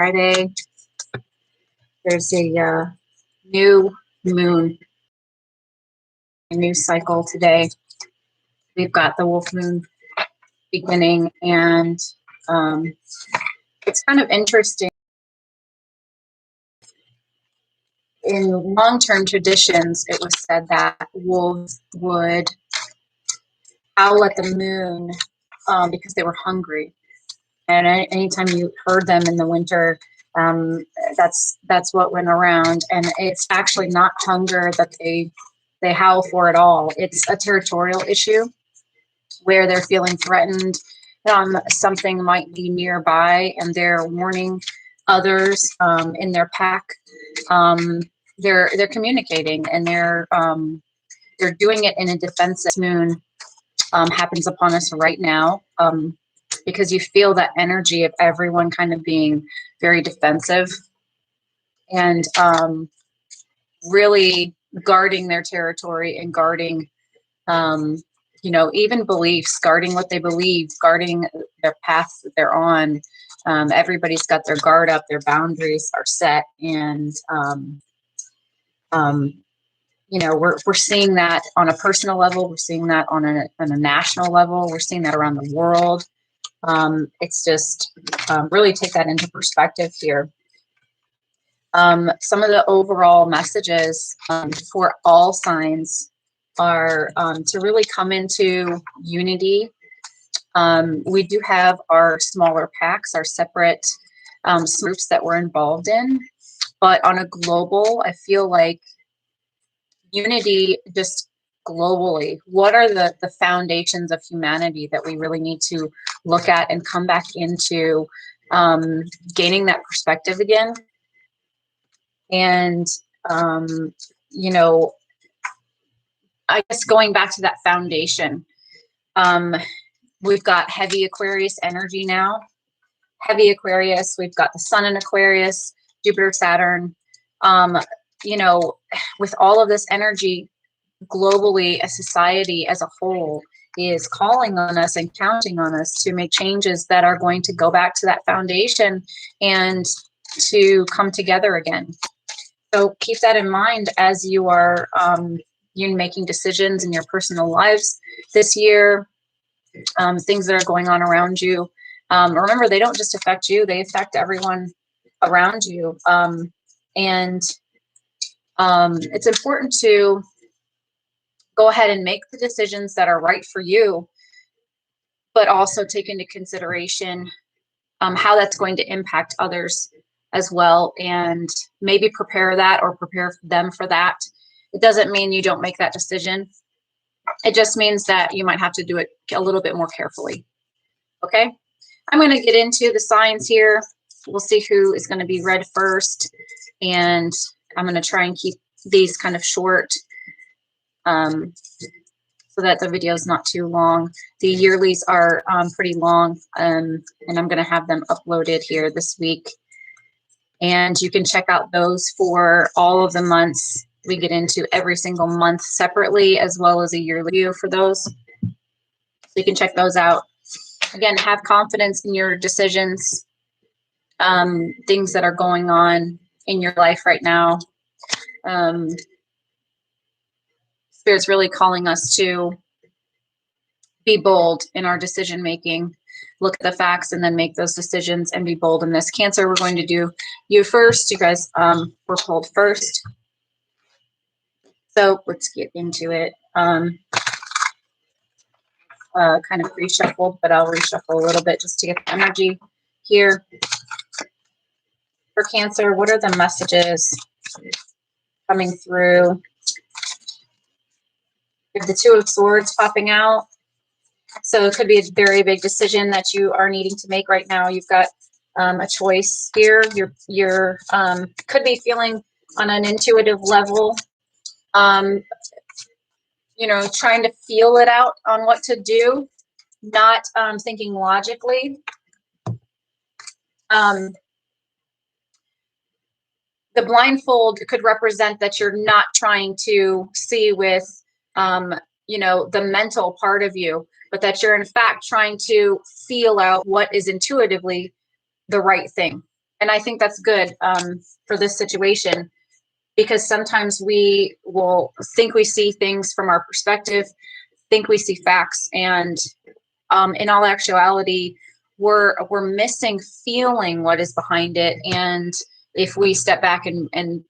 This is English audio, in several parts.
Friday. There's a new moon, a new cycle today. We've got the wolf moon beginning, and it's kind of interesting. In long-term traditions, it was said that wolves would howl at the moon because they were hungry. And anytime you heard them in the winter, that's what went around. And it's actually not hunger that they howl for at all. It's a territorial issue where they're feeling threatened. Something might be nearby, and they're warning others in their pack. They're communicating, and they're doing it in a defensive. Moon happens upon us right now. Because you feel that energy of everyone kind of being very defensive and really guarding their territory and guarding, even beliefs, guarding what they believe, guarding their paths that they're on. Everybody's got their guard up, their boundaries are set, and we're seeing that on a personal level. We're seeing that on a national level. We're seeing that around the world. It's just really take that into perspective here. Some of the overall messages for all signs are to really come into unity. We do have our smaller packs, our separate groups that we're involved in, but on a global, I feel like unity just globally. What are the foundations of humanity that we really need to look at and come back into gaining that perspective again? And, I guess going back to that foundation, we've got heavy Aquarius energy now. Heavy Aquarius, we've got the sun in Aquarius, Jupiter, Saturn. With all of this energy, globally, a society as a whole is calling on us and counting on us to make changes that are going to go back to that foundation and to come together again. So keep that in mind as you are making decisions in your personal lives this year, things that are going on around you. Remember, they don't just affect you, they affect everyone around you. It's important to go ahead and make the decisions that are right for you, but also take into consideration how that's going to impact others as well, and maybe prepare them for that. It doesn't mean you don't make that decision. It just means that you might have to do it a little bit more carefully. Okay, I'm going to get into the signs here. We'll see who is going to be read first, and I'm going to try and keep these kind of short so that the video is not too long. The yearlies are pretty long, and I'm going to have them uploaded here this week. And you can check out those for all of the months. We get into every single month separately, as well as a yearly view for those. So you can check those out. Again, have confidence in your decisions, things that are going on in your life right now. Spirit's really calling us to be bold in our decision making. Look at the facts and then make those decisions and be bold in this. Cancer, we're going to do you first. You guys were pulled first. So let's get into it. Kind of reshuffled, but I'll reshuffle a little bit just to get the energy here. For Cancer, what are the messages coming through? We have the Two of Swords popping out. So it could be a very big decision that you are needing to make right now. You've got a choice here. You're could be feeling on an intuitive level, trying to feel it out on what to do, not thinking logically. The blindfold could represent that you're not trying to see with, the mental part of you, but that you're in fact trying to feel out what is intuitively the right thing And I think that's good for this situation, because sometimes we will think we see things from our perspective, think we see facts, and in all actuality, we're missing feeling what is behind it. And if we step back and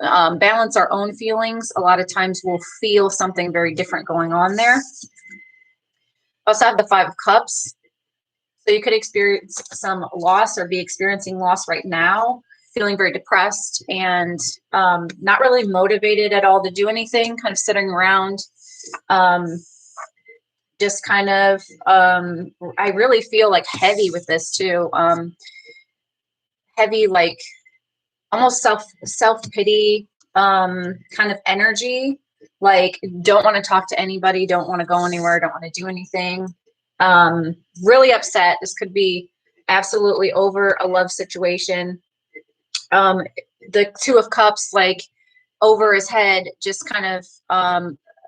balance our own feelings, a lot of times we'll feel something very different going on there. Also have the Five of Cups. So you could experience some loss or be experiencing loss right now, feeling very depressed and not really motivated at all to do anything, kind of sitting around, just kind of, I really feel like heavy with this too. Heavy, like almost self-pity kind of energy, like don't want to talk to anybody, don't want to go anywhere, don't want to do anything. Really upset. This could be absolutely over a love situation. The Two of Cups, like over his head, just kind of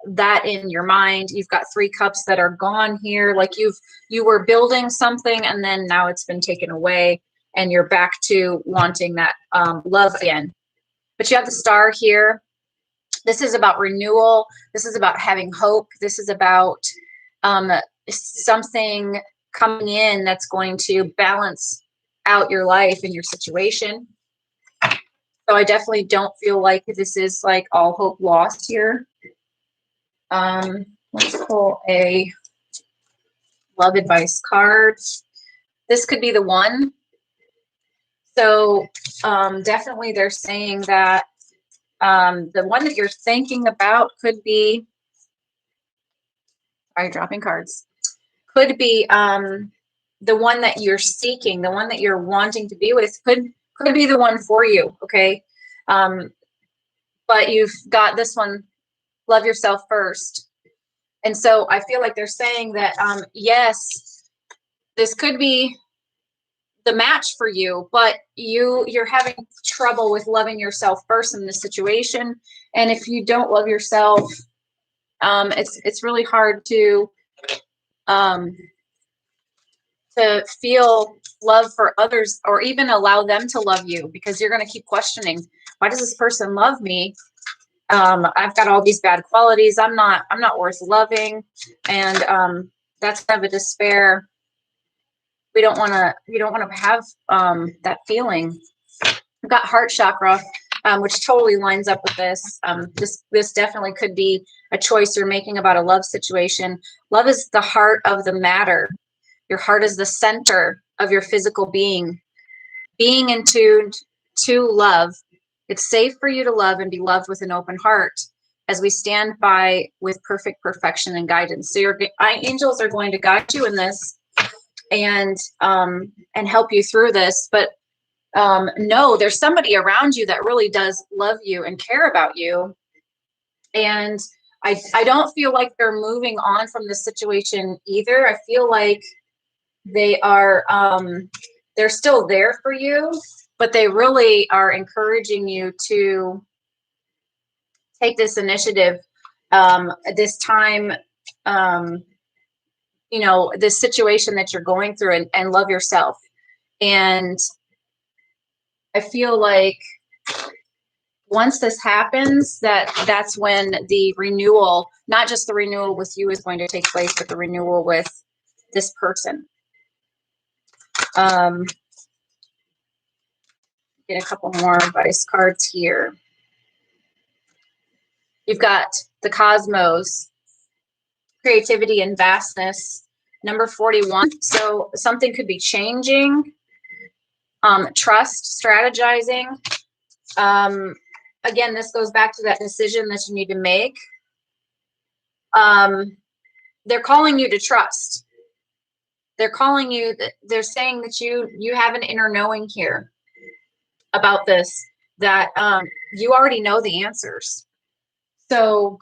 that in your mind. You've got Three Cups that are gone here, like you were building something and then now it's been taken away and you're back to wanting that love again. But you have the Star here. This is about renewal. This is about having hope. This is about something coming in that's going to balance out your life and your situation. So I definitely don't feel like this is like all hope lost here. Let's pull a love advice card. This could be the one. So definitely they're saying that the one that you're thinking about could be, sorry, dropping cards, could be the one that you're seeking, the one that you're wanting to be with could be the one for you, okay? But you've got this one, love yourself first. And so I feel like they're saying that, yes, this could be the match for you, but you're having trouble with loving yourself first in this situation. And if you don't love yourself, it's really hard to feel love for others or even allow them to love you, because you're going to keep questioning, why does this person love me? I've got all these bad qualities. I'm not worth loving. And that's kind of a despair. We don't want to have that feeling. We've got heart chakra, which totally lines up with this. This definitely could be a choice you're making about a love situation. Love is the heart of the matter. Your heart is the center of your physical being. Being in tune to love, it's safe for you to love and be loved with an open heart as we stand by with perfect perfection and guidance. So your angels are going to guide you in this and help you through this. But no, there's somebody around you that really does love you and care about you. And I don't feel like they're moving on from this situation either. I feel like they are, they're still there for you, but they really are encouraging you to take this initiative, this time, you know, this situation that you're going through, and love yourself. And I feel like once this happens, that's when the renewal, not just the renewal with you is going to take place, but the renewal with this person. Get a couple more advice cards here. You've got the cosmos, creativity and vastness, number 41. So something could be changing, trust, strategizing. Again, this goes back to that decision that you need to make. They're calling you to trust. They're calling you, they're saying that you have an inner knowing here about this, that you already know the answers. So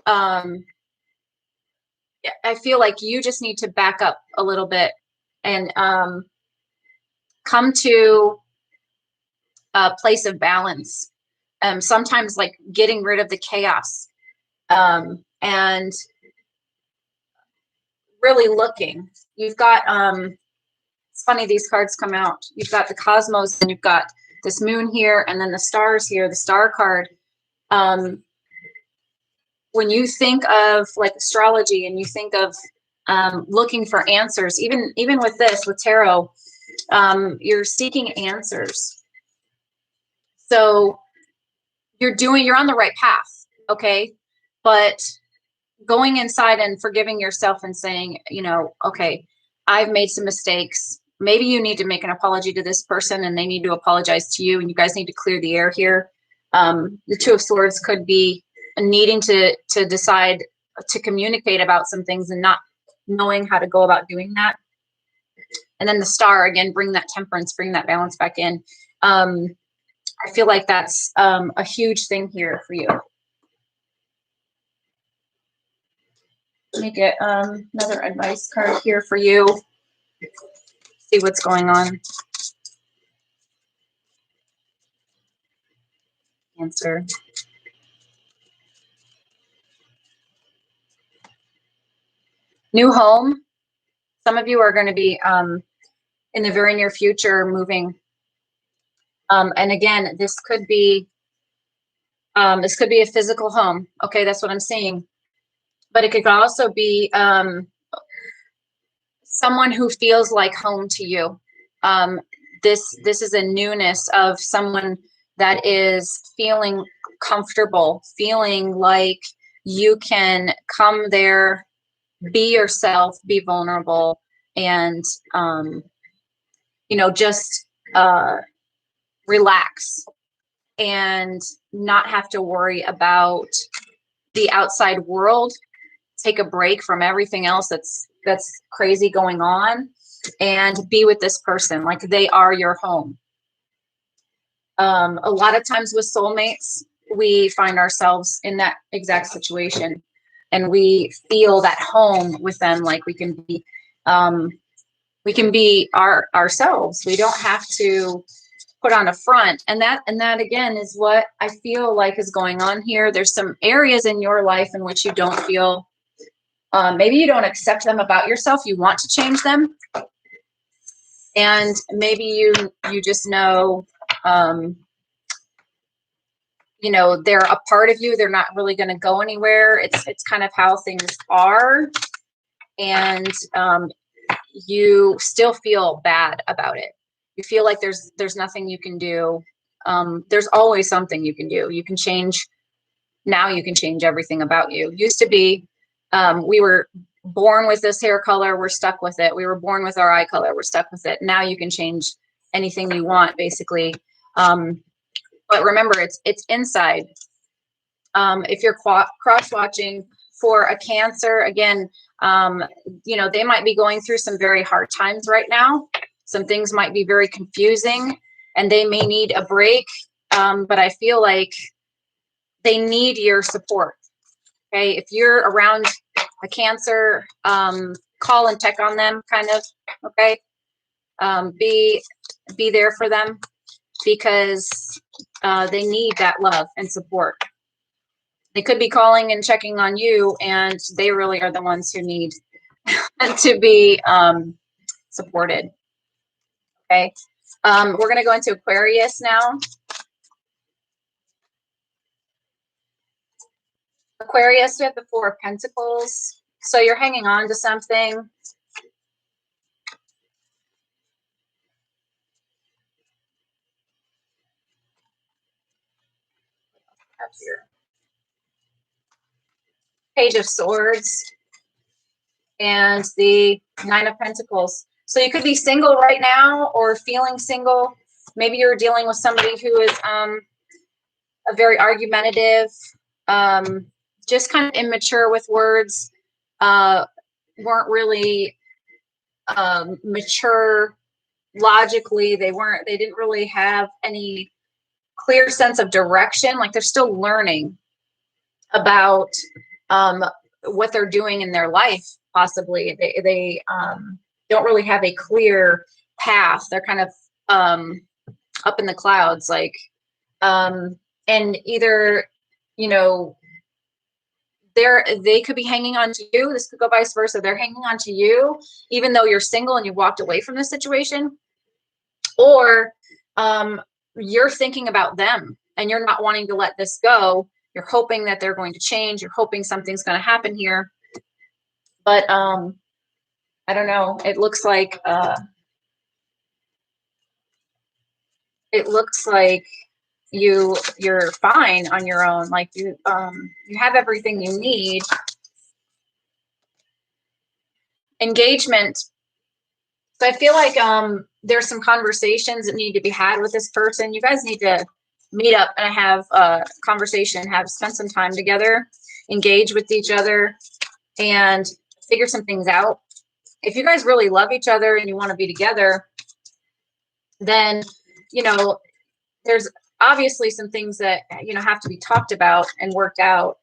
I feel like you just need to back up a little bit and come to a place of balance. Sometimes like getting rid of the chaos and really looking. You've got It's funny, these cards come out. You've got the cosmos, and you've got this moon here, and then the stars here, the star card. When you think of like astrology, and you think of looking for answers, even with this, with tarot, you're seeking answers. So you're on the right path, okay? But going inside and forgiving yourself and saying, you know, okay, I've made some mistakes. Maybe you need to make an apology to this person, and they need to apologize to you, and you guys need to clear the air here. The Two of Swords could be needing to decide to communicate about some things and not knowing how to go about doing that. And then the Star, again, bring that temperance, bring that balance back in. I feel like that's a huge thing here for you. Let me get another advice card here for you. See what's going on. Cancer. New home. Some of you are going to be in the very near future moving. And again, this could be a physical home. Okay, that's what I'm seeing. But it could also be someone who feels like home to you. This is a newness of someone that is feeling comfortable, feeling like you can come there, be yourself, be vulnerable, and you know, just relax and not have to worry about the outside world. Take a break from everything else that's crazy going on, and be with this person like they are your home. A lot of times with soulmates, we find ourselves in that exact situation, and we feel that home with them, like we can be ourselves. We don't have to put on a front. And that again is what I feel like is going on here. There's some areas in your life in which you don't feel, maybe you don't accept them about yourself. You want to change them. And maybe you just know, you know, they're a part of you. They're not really going to go anywhere. It's kind of how things are. And you still feel bad about it. You feel like there's nothing you can do. There's always something you can do. You can change. Now you can change everything about you. Used to be, we were born with this hair color, we're stuck with it. We were born with our eye color, we're stuck with it. Now you can change anything you want, basically. But remember, it's inside. If you're cross-watching for a Cancer, again, you know, they might be going through some very hard times right now. Some things might be very confusing, and they may need a break. But I feel like they need your support. Okay, if you're around a Cancer, call and check on them, kind of. Okay, be there for them, because they need that love and support. They could be calling and checking on you, and they really are the ones who need to be supported. Okay, we're going to go into Aquarius now. Aquarius, we have the Four of Pentacles. So you're hanging on to something. Up here. Page of Swords and the Nine of Pentacles. So you could be single right now, or feeling single. Maybe you're dealing with somebody who is a very argumentative, just kind of immature with words, weren't really mature logically. They didn't really have any clear sense of direction. Like, they're still learning about what they're doing in their life. Possibly they don't really have a clear path. They're kind of up in the clouds, like, and either, you know, they could be hanging on to you. This could go vice versa. They're hanging on to you, even though you're single and you walked away from this situation. Or you're thinking about them and you're not wanting to let this go. You're hoping that they're going to change. You're hoping something's going to happen here. But I don't know. It looks like you're fine on your own. Like you have everything you need. Engagement. So I feel like there's some conversations that need to be had with this person. You guys need to meet up and have a conversation, spend some time together, engage with each other, and figure some things out. If you guys really love each other and you want to be together, then, you know, there's obviously some things that, you know, have to be talked about and worked out.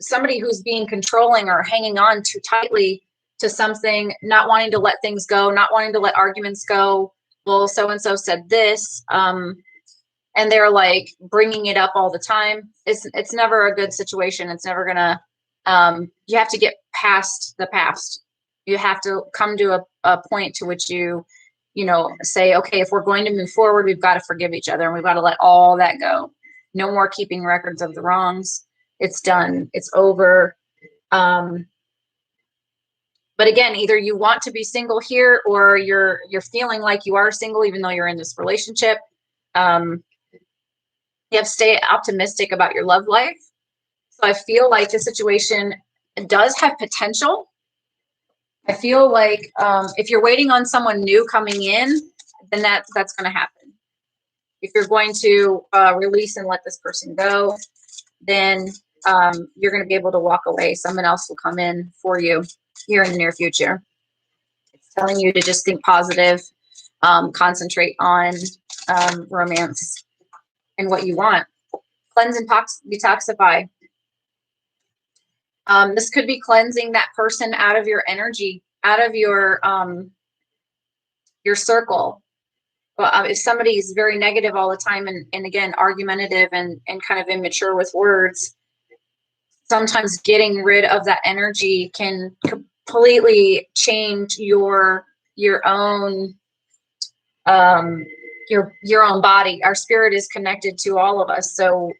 Somebody who's being controlling or hanging on too tightly to something, not wanting to let things go, not wanting to let arguments go. Well, so-and-so said this, and they're like bringing it up all the time. It's never a good situation. It's never gonna, you have to get past the past. You have to come to a point to which you know, say, okay, if we're going to move forward, we've got to forgive each other and we've got to let all that go. No more keeping records of the wrongs. It's done. It's over. But again, either you want to be single here or you're feeling like you are single even though you're in this relationship. You have to stay optimistic about your love life. So I feel like the situation does have potential. I feel like if you're waiting on someone new coming in, then that's going to happen. If you're going to release and let this person go, then you're going to be able to walk away. Someone else will come in for you here in the near future. It's telling you to just think positive, concentrate on romance and what you want. Cleanse and detoxify. This could be cleansing that person out of your energy, out of your circle. Well, if somebody is very negative all the time and again, argumentative and kind of immature with words, sometimes getting rid of that energy can completely change your own your own body. Our spirit is connected to all of us. So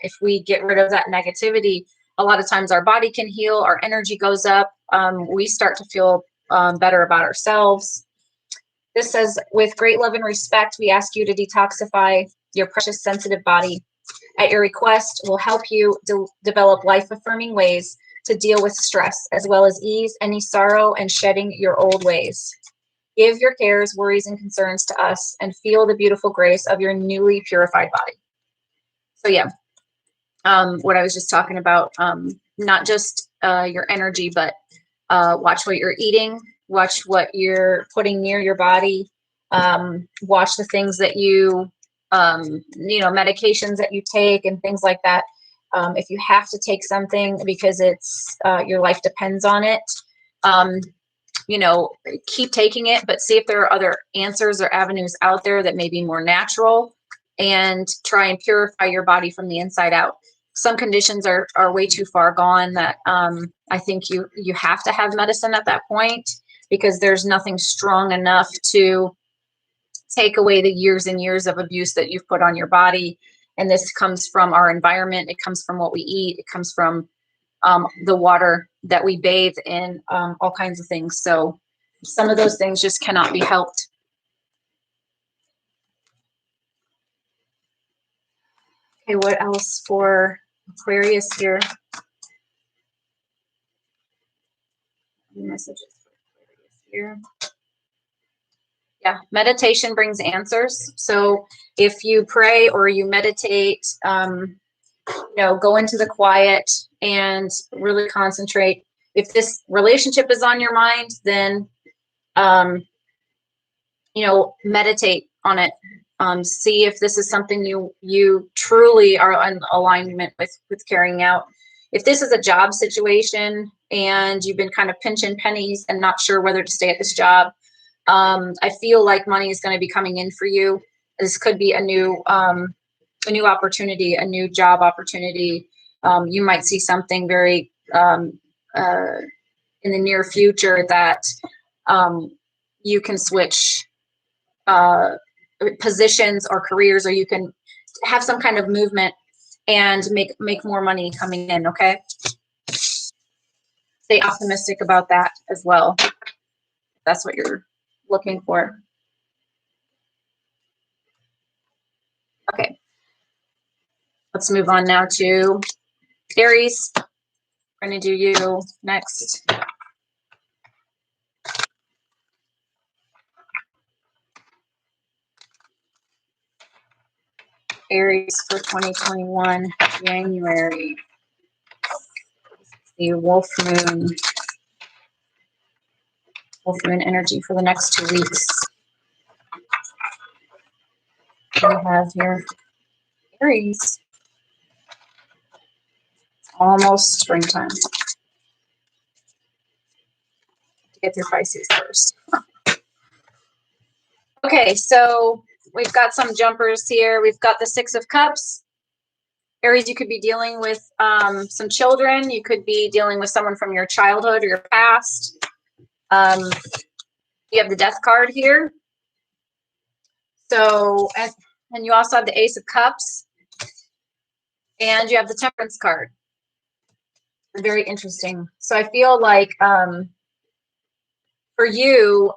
if we get rid of that negativity, a lot of times our body can heal, our energy goes up, we start to feel better about ourselves. This says, with great love and respect, we ask you to detoxify your precious sensitive body. At your request, we'll help you develop life-affirming ways to deal with stress, as well as ease any sorrow and shedding your old ways. Give your cares, worries, and concerns to us and feel the beautiful grace of your newly purified body. So yeah, what I was just talking about, not just your energy, but watch what you're eating, watch what you're putting near your body, watch the things that you know, medications that you take and things like that. If you have to take something because it's your life depends on it, you know, keep taking it, but see if there are other answers or avenues out there that may be more natural, and try and purify your body from the inside out. Some conditions are way too far gone that I think you have to have medicine at that point, because there's nothing strong enough to take away the years and years of abuse that you've put on your body. And this comes from our environment. It comes from what we eat. It comes from the water that we bathe in, all kinds of things. So some of those things just cannot be helped. Okay, what else for Aquarius here? Messages for Aquarius here. Yeah, meditation brings answers. So if you pray or you meditate, you know, go into the quiet and really concentrate. If this relationship is on your mind, then, you know, meditate on it. See if this is something you truly are in alignment with carrying out. If this is a job situation and you've been kind of pinching pennies and not sure whether to stay at this job, I feel like money is going to be coming in for you. This could be a new opportunity, a new job opportunity. You might see something very in the near future that you can switch positions or careers, or you can have some kind of movement and make more money coming in. Okay, stay optimistic about that as well, if that's what you're looking for. Okay, let's move on now to Aries. We're going to do you next. Aries for 2021, January. The Wolf Moon energy for the next 2 weeks. We have here Aries. Almost springtime. Get through Pisces first. Okay, so we've got some jumpers here. We've got the Six of Cups. Aries, you could be dealing with some children. You could be dealing with someone from your childhood or your past. You have the Death card here. So, and you also have the Ace of Cups. And you have the Temperance card. Very interesting. So I feel like for you,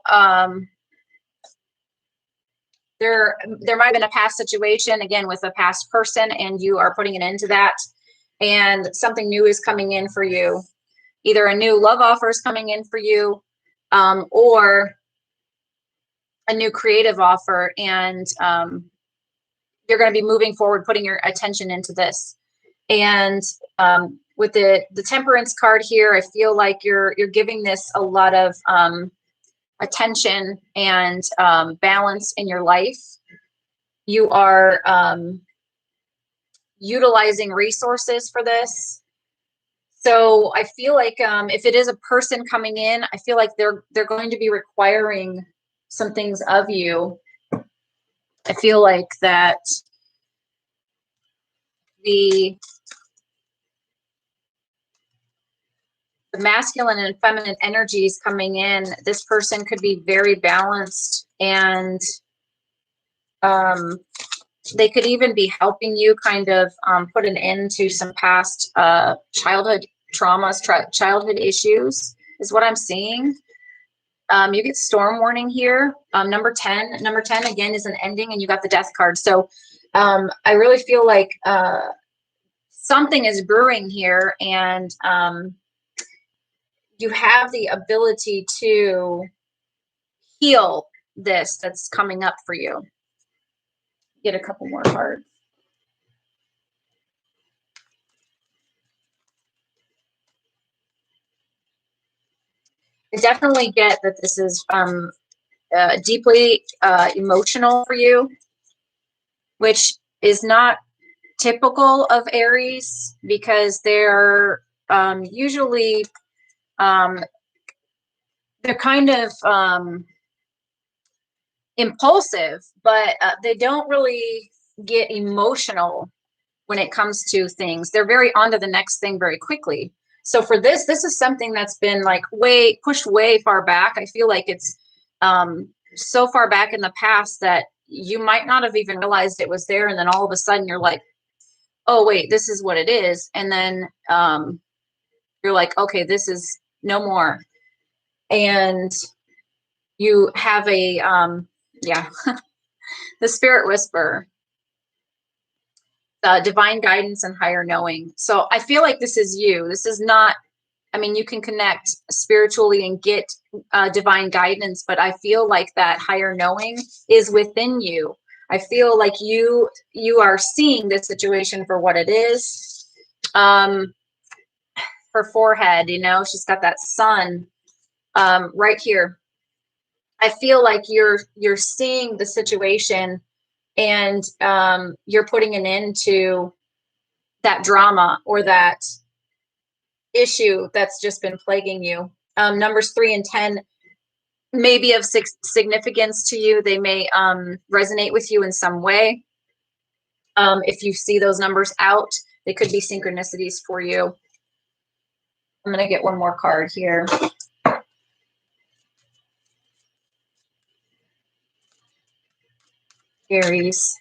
there might have been a past situation, again, with a past person, and you are putting an end to that. And something new is coming in for you. Either a new love offer is coming in for you, or a new creative offer. And you're going to be moving forward, putting your attention into this. And with the Temperance card here, I feel like you're giving this a lot of attention and balance in your life. You are utilizing resources for this. So I feel like if it is a person coming in, I feel like they're going to be requiring some things of you. I feel like that the masculine and feminine energies coming in, this person could be very balanced, and they could even be helping you kind of put an end to some past childhood traumas, childhood issues, is what I'm seeing. You get storm warning here. Number 10 again is an ending, and you got the Death card. So I really feel like something is brewing here, and you have the ability to heal this that's coming up for you. Get a couple more cards. I definitely get that this is deeply emotional for you, which is not typical of Aries, because they're usually they're kind of impulsive, but they don't really get emotional when it comes to things. They're very on to the next thing very quickly. So for this is something that's been like pushed way far back. I feel like it's so far back in the past that you might not have even realized it was there. And then all of a sudden you're like, oh, wait, this is what it is. And then you're like, okay, this is no more. And you have a, the Spirit Whisperer. Divine guidance and higher knowing. So I feel like this is you. This is not, I mean, you can connect spiritually and get divine guidance, but I feel like that higher knowing is within you. I feel like you are seeing this situation for what it is. Her forehead, you know, she's got that sun right here. I feel like you're seeing the situation, and you're putting an end to that drama or that issue that's just been plaguing you. Numbers 3 and 10 may be of significance to you. They may resonate with you in some way. If you see those numbers out, They could be synchronicities for you. I'm going to get one more card here. Aries.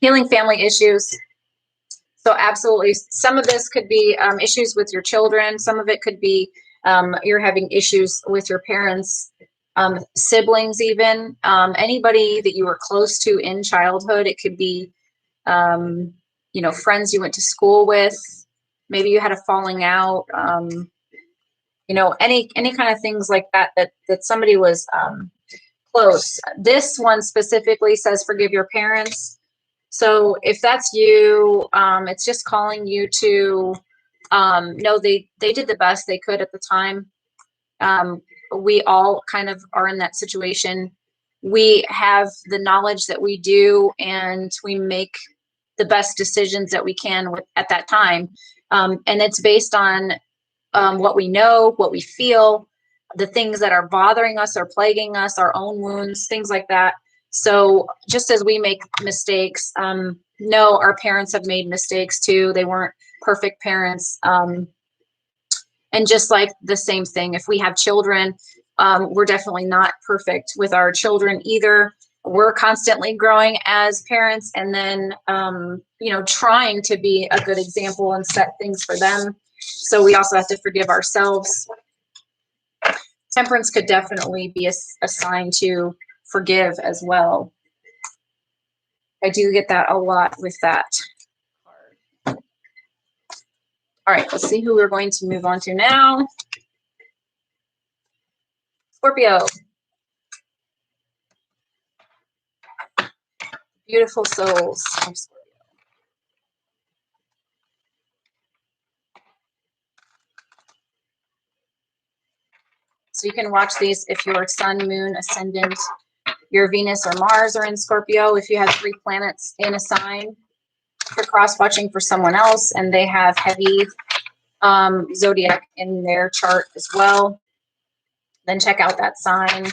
Healing family issues. So absolutely, some of this could be issues with your children. Some of it could be you're having issues with your parents, siblings even, anybody that you were close to in childhood. It could be, you know, friends you went to school with. Maybe you had a falling out, you know, any kind of things like that, that somebody was close. This one specifically says forgive your parents. So if that's you, it's just calling you to know they did the best they could at the time. We all kind of are in that situation. We have the knowledge that we do, and we make the best decisions that we can at that time. And it's based on what we know, what we feel, the things that are bothering us or plaguing us, our own wounds, things like that. So just as we make mistakes, no, our parents have made mistakes too. They weren't perfect parents. And just like the same thing, if we have children, we're definitely not perfect with our children either. We're constantly growing as parents, and then, you know, trying to be a good example and set things for them. So we also have to forgive ourselves. Temperance could definitely be a sign to forgive as well. I do get that a lot with that card. All right, let's see who we're going to move on to now. Scorpio. Beautiful souls of Scorpio. So you can watch these if your sun, moon, ascendant, your Venus or Mars are in Scorpio. If you have 3 planets in a sign, you're cross-watching for someone else and they have heavy zodiac in their chart as well, then check out that sign.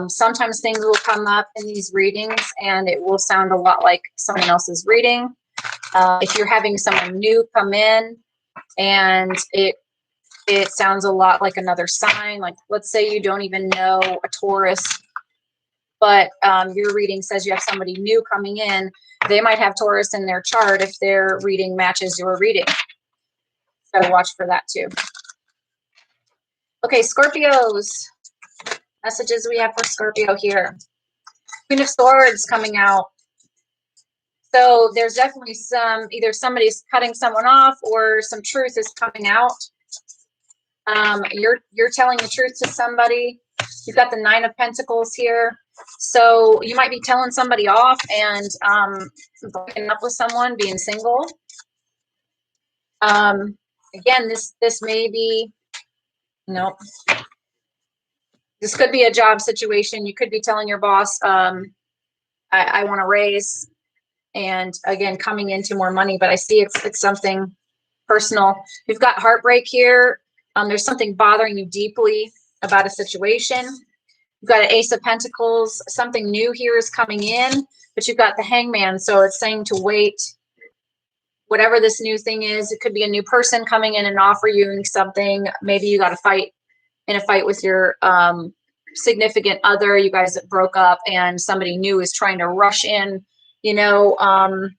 Sometimes things will come up in these readings and it will sound a lot like someone else's reading. If you're having someone new come in and it sounds a lot like another sign, like let's say you don't even know a Taurus, but your reading says you have somebody new coming in, they might have Taurus in their chart if their reading matches your reading. So watch for that too. Okay, Scorpios. Messages we have for Scorpio here. Queen of Swords coming out. So there's definitely either somebody's cutting someone off or some truth is coming out. You're telling the truth to somebody. You've got the 9 of Pentacles here. So you might be telling somebody off and breaking up with someone, being single. Again, this may be, no, this could be a job situation. You could be telling your boss, I want to raise, and again, coming into more money, but I see it's something personal. We've got heartbreak here. There's something bothering you deeply about a situation. You've got an Ace of Pentacles. Something new here is coming in, but you've got the Hangman. So it's saying to wait. Whatever this new thing is, it could be a new person coming in and offer you something. Maybe you got to fight in a fight with your significant other. You guys broke up and somebody new is trying to rush in, you know, and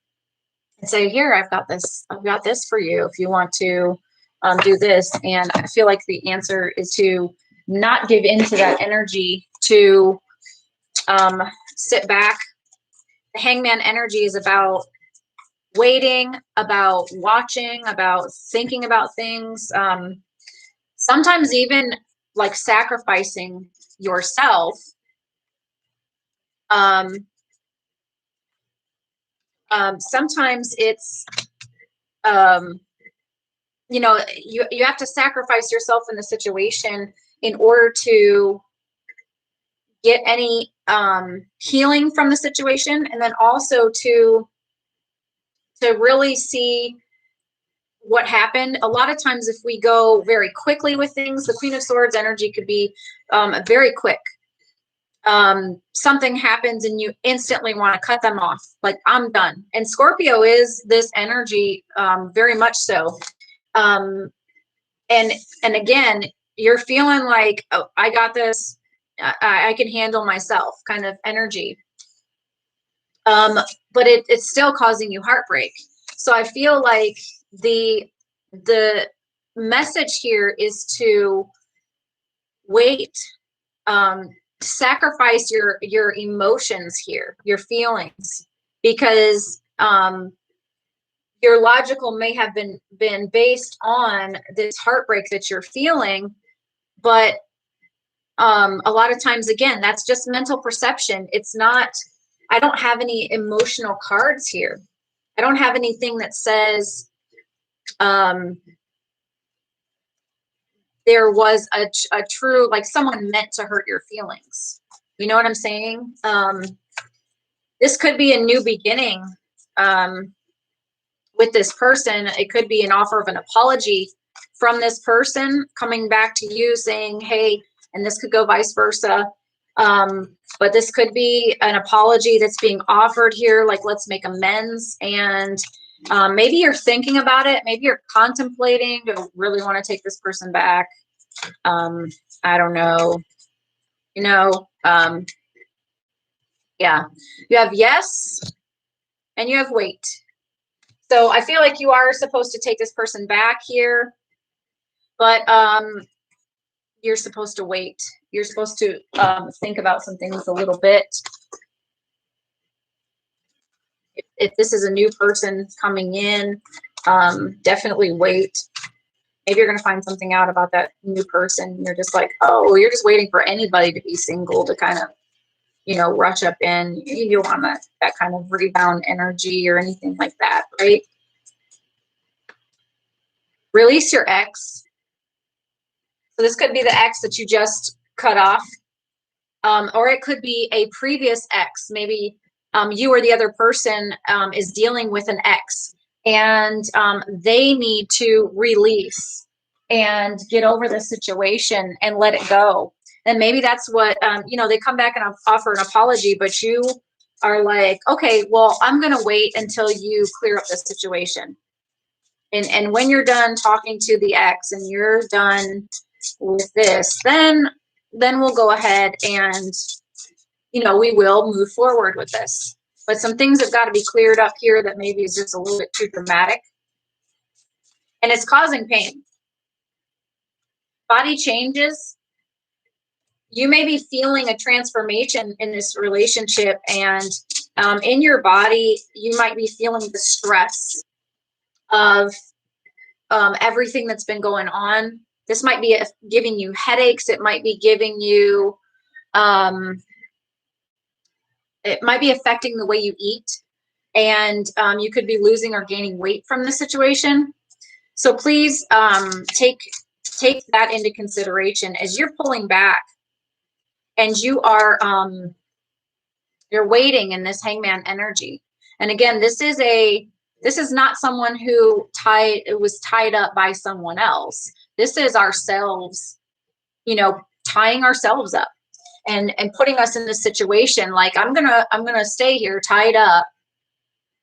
say, here, I've got this for you if you want to do this. And I feel like the answer is to not give into that energy, to sit back. The Hangman energy is about waiting, about watching, about thinking about things. Sometimes even like sacrificing yourself. Sometimes it's, you know, you have to sacrifice yourself in the situation in order to get any healing from the situation, and then also to really see what happened. A lot of times if we go very quickly with things, the Queen of Swords energy could be very quick. something happens and you instantly want to cut them off. Like, I'm done. And Scorpio is this energy, very much so. And again, you're feeling like, oh, I got this. I can handle myself kind of energy. But it's still causing you heartbreak. So I feel like the message here is to wait, sacrifice your emotions here, your feelings, because your logical may have been based on this heartbreak that you're feeling, but a lot of times, again, that's just mental perception. It's not. I don't have any emotional cards here. I don't have anything that says there was a true, like, someone meant to hurt your feelings. You know what I'm saying? This could be a new beginning with this person. It could be an offer of an apology from this person coming back to you saying, hey, and this could go vice versa. But this could be an apology that's being offered here, like, let's make amends. And maybe you're thinking about it. Maybe you're contemplating, do I really want to take this person back? I don't know. You know, yeah. You have yes, and you have wait. So I feel like you are supposed to take this person back here, but you're supposed to wait. You're supposed to think about some things a little bit. If this is a new person coming in, definitely wait. Maybe you're going to find something out about that new person. You're just like, oh, you're just waiting for anybody to be single to kind of, you know, rush up in. You don't want that kind of rebound energy or anything like that, right? Release your ex. So this could be the ex that you just cut off. Or it could be a previous ex. Maybe you or the other person is dealing with an ex, and they need to release and get over the situation and let it go. And maybe that's what, you know, they come back and offer an apology, but you are like, okay, well, I'm going to wait until you clear up the situation. And when you're done talking to the ex and you're done with this, then we'll go ahead and, you know, we will move forward with this. But some things have got to be cleared up here that maybe is just a little bit too dramatic. And it's causing pain. Body changes. You may be feeling a transformation in this relationship, and in your body, you might be feeling the stress of everything that's been going on. This might be giving you headaches. It might be giving you, it might be affecting the way you eat, and you could be losing or gaining weight from the situation. So please take that into consideration as you're pulling back, and you are you're waiting in this hangman energy. And again, this is not someone who was tied up by someone else. This is ourselves, you know, tying ourselves up and putting us in this situation. Like, I'm gonna stay here tied up,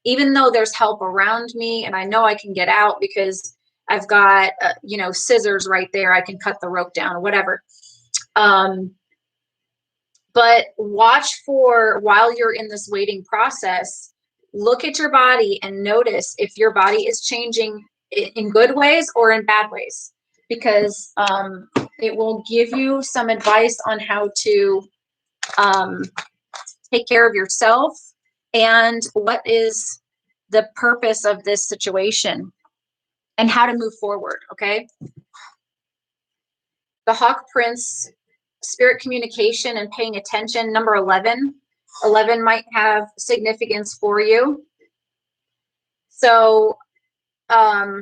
even though there's help around me, and I know I can get out because I've got you know, scissors right there. I can cut the rope down or whatever. But watch for, while you're in this waiting process, look at your body and notice if your body is changing in good ways or in bad ways, because it will give you some advice on how to take care of yourself and what is the purpose of this situation and how to move forward, okay? The Hawk Prince, spirit communication and paying attention, number 11. 11 might have significance for you. So I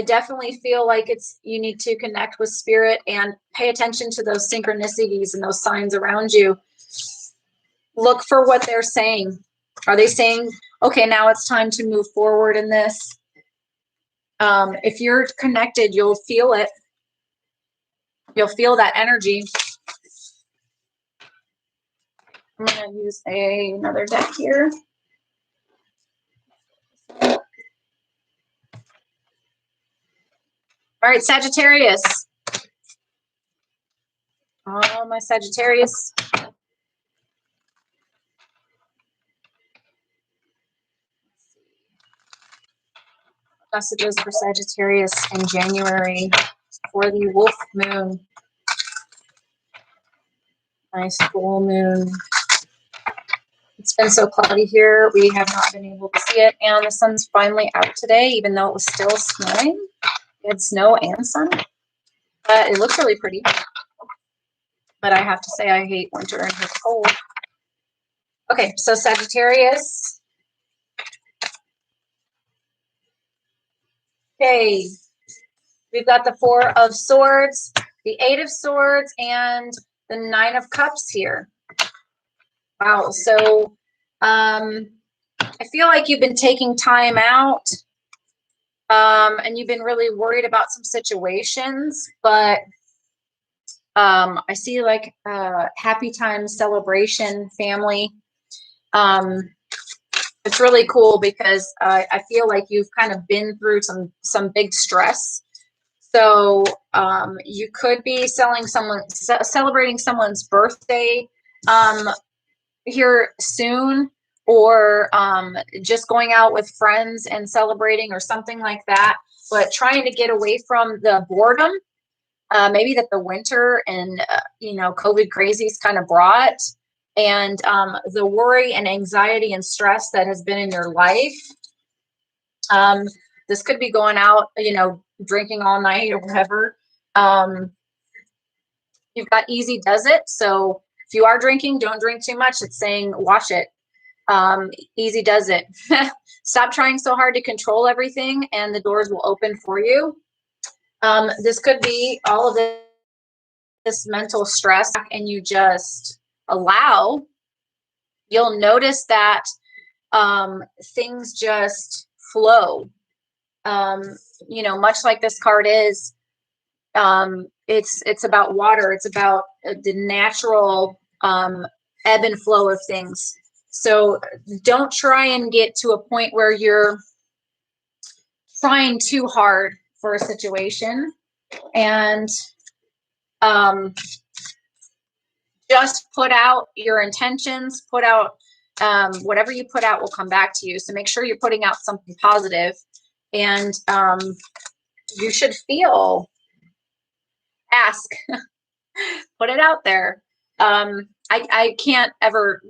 definitely feel like you need to connect with spirit and pay attention to those synchronicities and those signs around you. Look for what they're saying. Are they saying, okay, now it's time to move forward in this? If you're connected, you'll feel it. You'll feel that energy. I'm going to use another deck here. All right, Sagittarius. Oh, my Sagittarius. Messages for Sagittarius in January for the wolf moon. Nice full moon. It's been so cloudy here, we have not been able to see it, and the sun's finally out today, even though it was still snowing. We had snow and sun. It looks really pretty, but I have to say I hate winter and it's cold. Okay, so Sagittarius. Okay, we've got the Four of Swords, the Eight of Swords, and the Nine of Cups here. Wow, so I feel like you've been taking time out, and you've been really worried about some situations, but I see like happy time, celebration, family. It's really cool because I feel like you've kind of been through some big stress. So you could be celebrating someone's birthday here soon, or just going out with friends and celebrating or something like that, but trying to get away from the boredom maybe that the winter and COVID crazies kind of brought, and the worry and anxiety and stress that has been in your life. This could be going out, drinking all night or whatever. You've got easy does it. So if you are drinking, don't drink too much. It's saying watch it. Easy does it. Stop trying so hard to control everything, and the doors will open for you. This could be all of this mental stress, and you just allow. You'll notice that things just flow. Much like this card is. It's about water. It's about the natural ebb and flow of things. So don't try and get to a point where you're trying too hard for a situation, and just put out your intentions, put out whatever you put out will come back to you. So make sure you're putting out something positive, and you should feel, ask, put it out there. I can't ever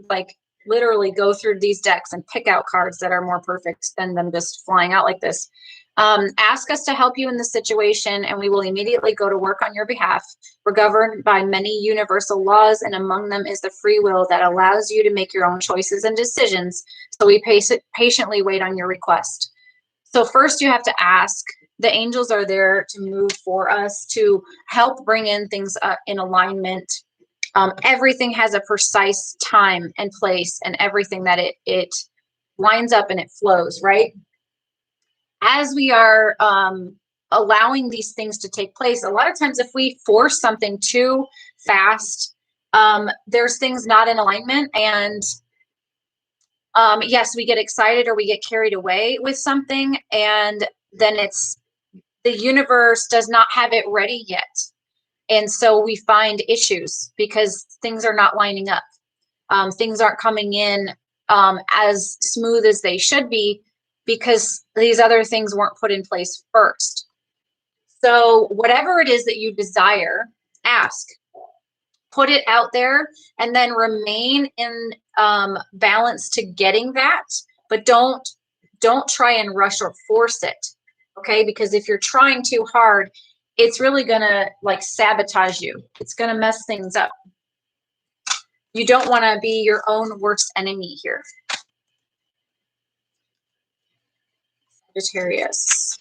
literally go through these decks and pick out cards that are more perfect than them just flying out like this. Ask us to help you in this situation, and we will immediately go to work on your behalf. We're governed by many universal laws, and among them is the free will that allows you to make your own choices and decisions. So we patiently wait on your request. So first you have to ask. The angels are there to move for us, to help bring in things in alignment. Everything has a precise time and place, and everything that it lines up and it flows, right? As we are allowing these things to take place, a lot of times if we force something too fast, there's things not in alignment, and yes, we get excited or we get carried away with something, and then the universe does not have it ready yet. And so we find issues because things are not lining up. Things aren't coming in as smooth as they should be because these other things weren't put in place first. So whatever it is that you desire, ask, put it out there, and then remain in balance to getting that, but don't try and rush or force it. Okay, because if you're trying too hard, it's really gonna sabotage you. It's gonna mess things up. You don't want to be your own worst enemy here. Sagittarius.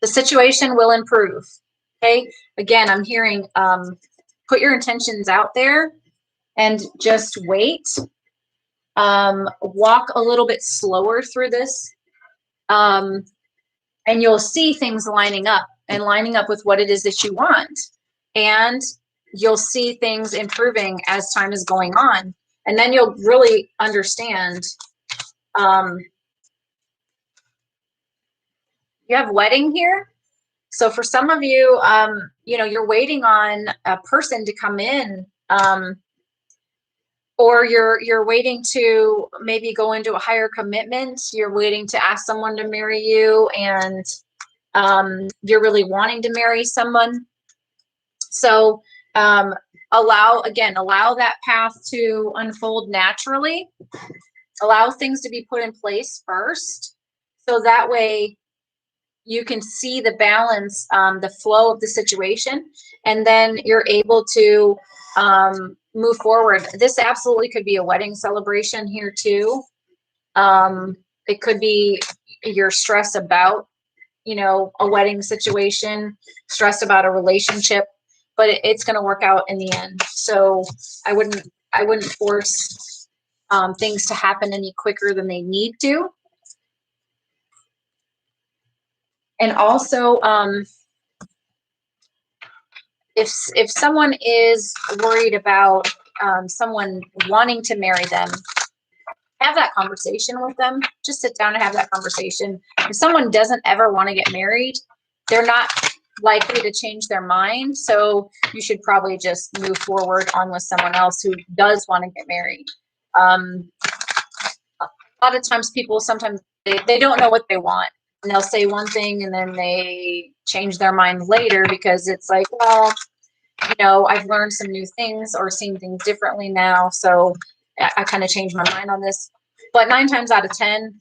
The situation will improve. Okay, again, I'm hearing put your intentions out there and just wait. Walk a little bit slower through this, and you'll see things lining up with what it is that you want. and you'll see things improving as time is going on. And then you'll really understand. You have wedding here. So for some of you, you know, you're waiting on a person to come in, or you're waiting to maybe go into a higher commitment. You're waiting to ask someone to marry you, and you're really wanting to marry someone. So allow that path to unfold naturally. Allow things to be put in place first, so that way you can see the balance, the flow of the situation, and then you're able to move forward. This absolutely could be a wedding celebration here too. It could be you're stressed about, you know, a wedding situation, stressed about a relationship, but it's going to work out in the end. So I wouldn't force things to happen any quicker than they need to. And also, if someone is worried about someone wanting to marry them, have that conversation with them. Just sit down and have that conversation. If someone doesn't ever want to get married, they're not likely to change their mind. So you should probably just move forward on with someone else who does want to get married. A lot of times people sometimes they don't know what they want. And they'll say one thing and then they change their mind later because it's like, well, you know, I've learned some new things or seen things differently now. So I kind of changed my mind on this. But 9 times out of 10,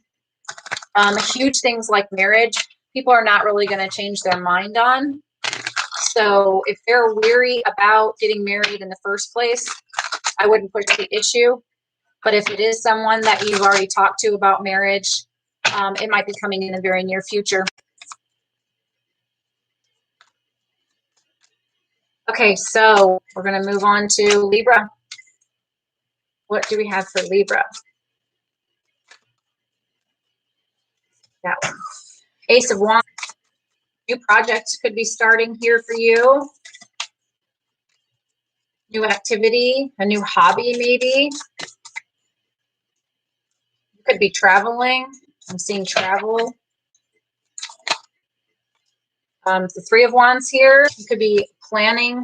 huge things like marriage, people are not really going to change their mind on. So if they're weary about getting married in the first place, I wouldn't push the issue. But if it is someone that you've already talked to about marriage, it might be coming in the very near future. Okay, so we're going to move on to Libra. What do we have for Libra? That one. Ace of Wands. New projects could be starting here for you. New activity, a new hobby maybe. You could be traveling. I'm seeing travel. The Three of Wands here. You could be planning.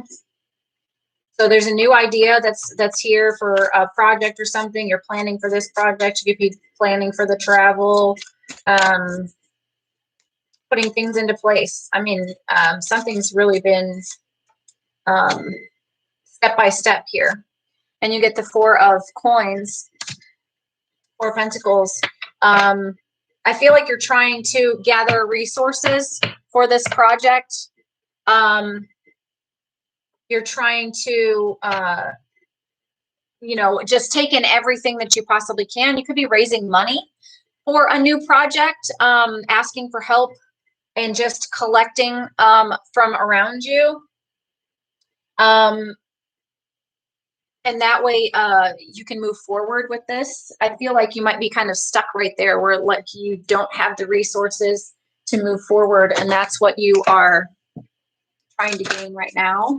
So there's a new idea that's here for a project or something. You're planning for this project. You could be planning for the travel, putting things into place. I mean, something's really been step by step here. And you get the Four of Coins, Four of Pentacles. I feel like you're trying to gather resources for this project. You're trying to, you know, just take in everything that you possibly can. You could be raising money for a new project, asking for help and just collecting from around you. And that way you can move forward with this. I feel like you might be kind of stuck right there where like you don't have the resources to move forward, and that's what you are trying to gain right now.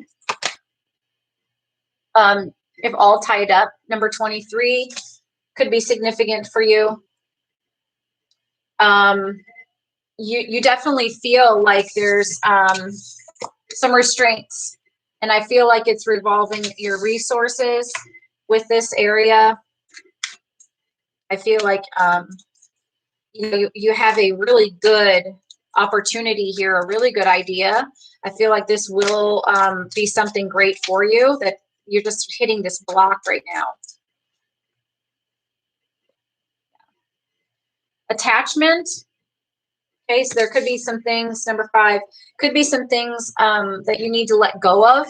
If all tied up, number 23 could be significant for you. You definitely feel like there's some restraints, and I feel like it's revolving your resources with this area. I feel like you have a really good opportunity here, a really good idea. I feel like this will be something great for you, that you're just hitting this block right now. Attachment. Okay, so there could be some things, number 5, could be some things that you need to let go of.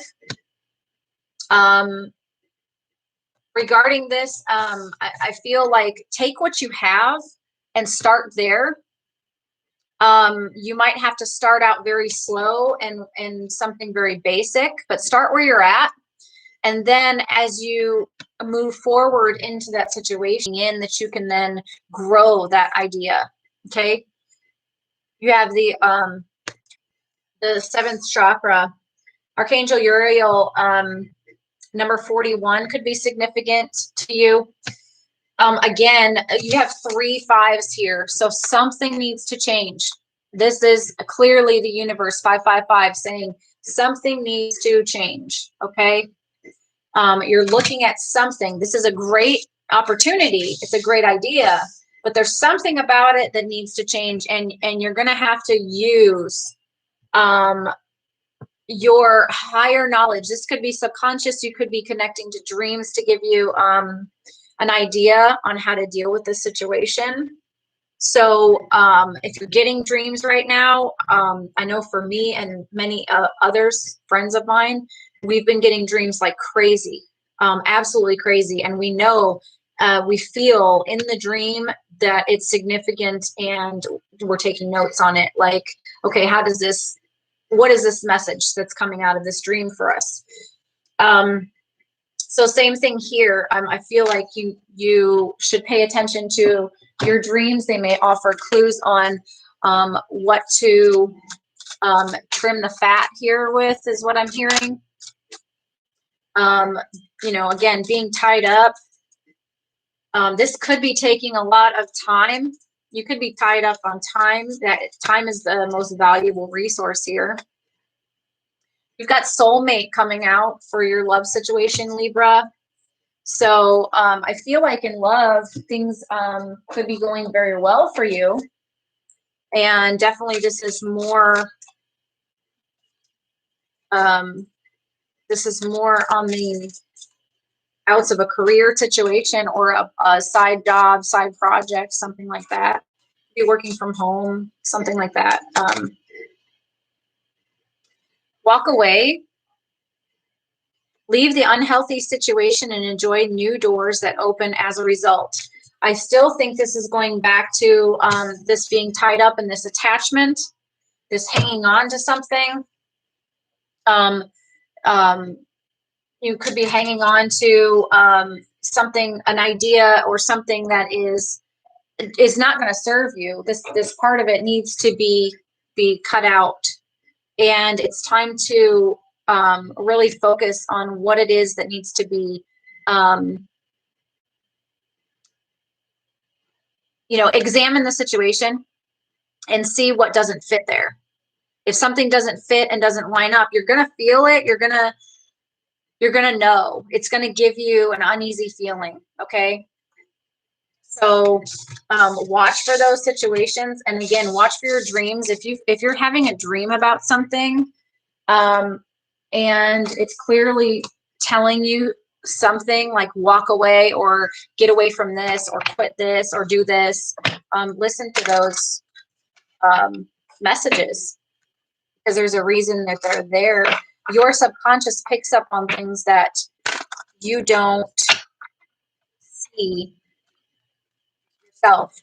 Regarding this, I feel like take what you have and start there. You might have to start out very slow and something very basic, but start where you're at. And then as you move forward into that situation, that you can then grow that idea. Okay. You have the 7th chakra. Archangel Uriel, number 41 could be significant to you. Again, you have 3 5s here, so something needs to change. This is clearly the universe, 555, saying something needs to change, okay? You're looking at something. This is a great opportunity. It's a great idea, but there's something about it that needs to change, and you're going to have to use your higher knowledge. This could be subconscious. You could be connecting to dreams to give you an idea on how to deal with this situation. So if you're getting dreams right now, I know for me and many others, friends of mine, we've been getting dreams like crazy, absolutely crazy. And we know, we feel in the dream that it's significant, and we're taking notes on it. Like, okay, what is this message that's coming out of this dream for us? So same thing here. I feel like you should pay attention to your dreams. They may offer clues on what to trim the fat here with, is what I'm hearing. You know, again, being tied up. This could be taking a lot of time. You could be tied up on time. That time is the most valuable resource here. You've got soulmate coming out for your love situation, Libra. So I feel like in love, things could be going very well for you. And definitely this is more on the outs of a career situation, or a side job, side project, something like that. Be working from home, something like that. Walk away. Leave the unhealthy situation and enjoy new doors that open as a result. I still think this is going back to this being tied up in this attachment, this hanging on to something. You could be hanging on to something, an idea or something that is not going to serve you. This part of it needs to be cut out, and it's time to really focus on what it is that needs to be, you know, examine the situation and see what doesn't fit there. If something doesn't fit and doesn't line up, you're going to feel it. You're going to know. It's going to give you an uneasy feeling. Okay. So watch for those situations. And again, watch for your dreams. If you're having a dream about something, and it's clearly telling you something like walk away or get away from this or quit this or do this, listen to those messages, because there's a reason that they're there. Your subconscious picks up on things that you don't see yourself.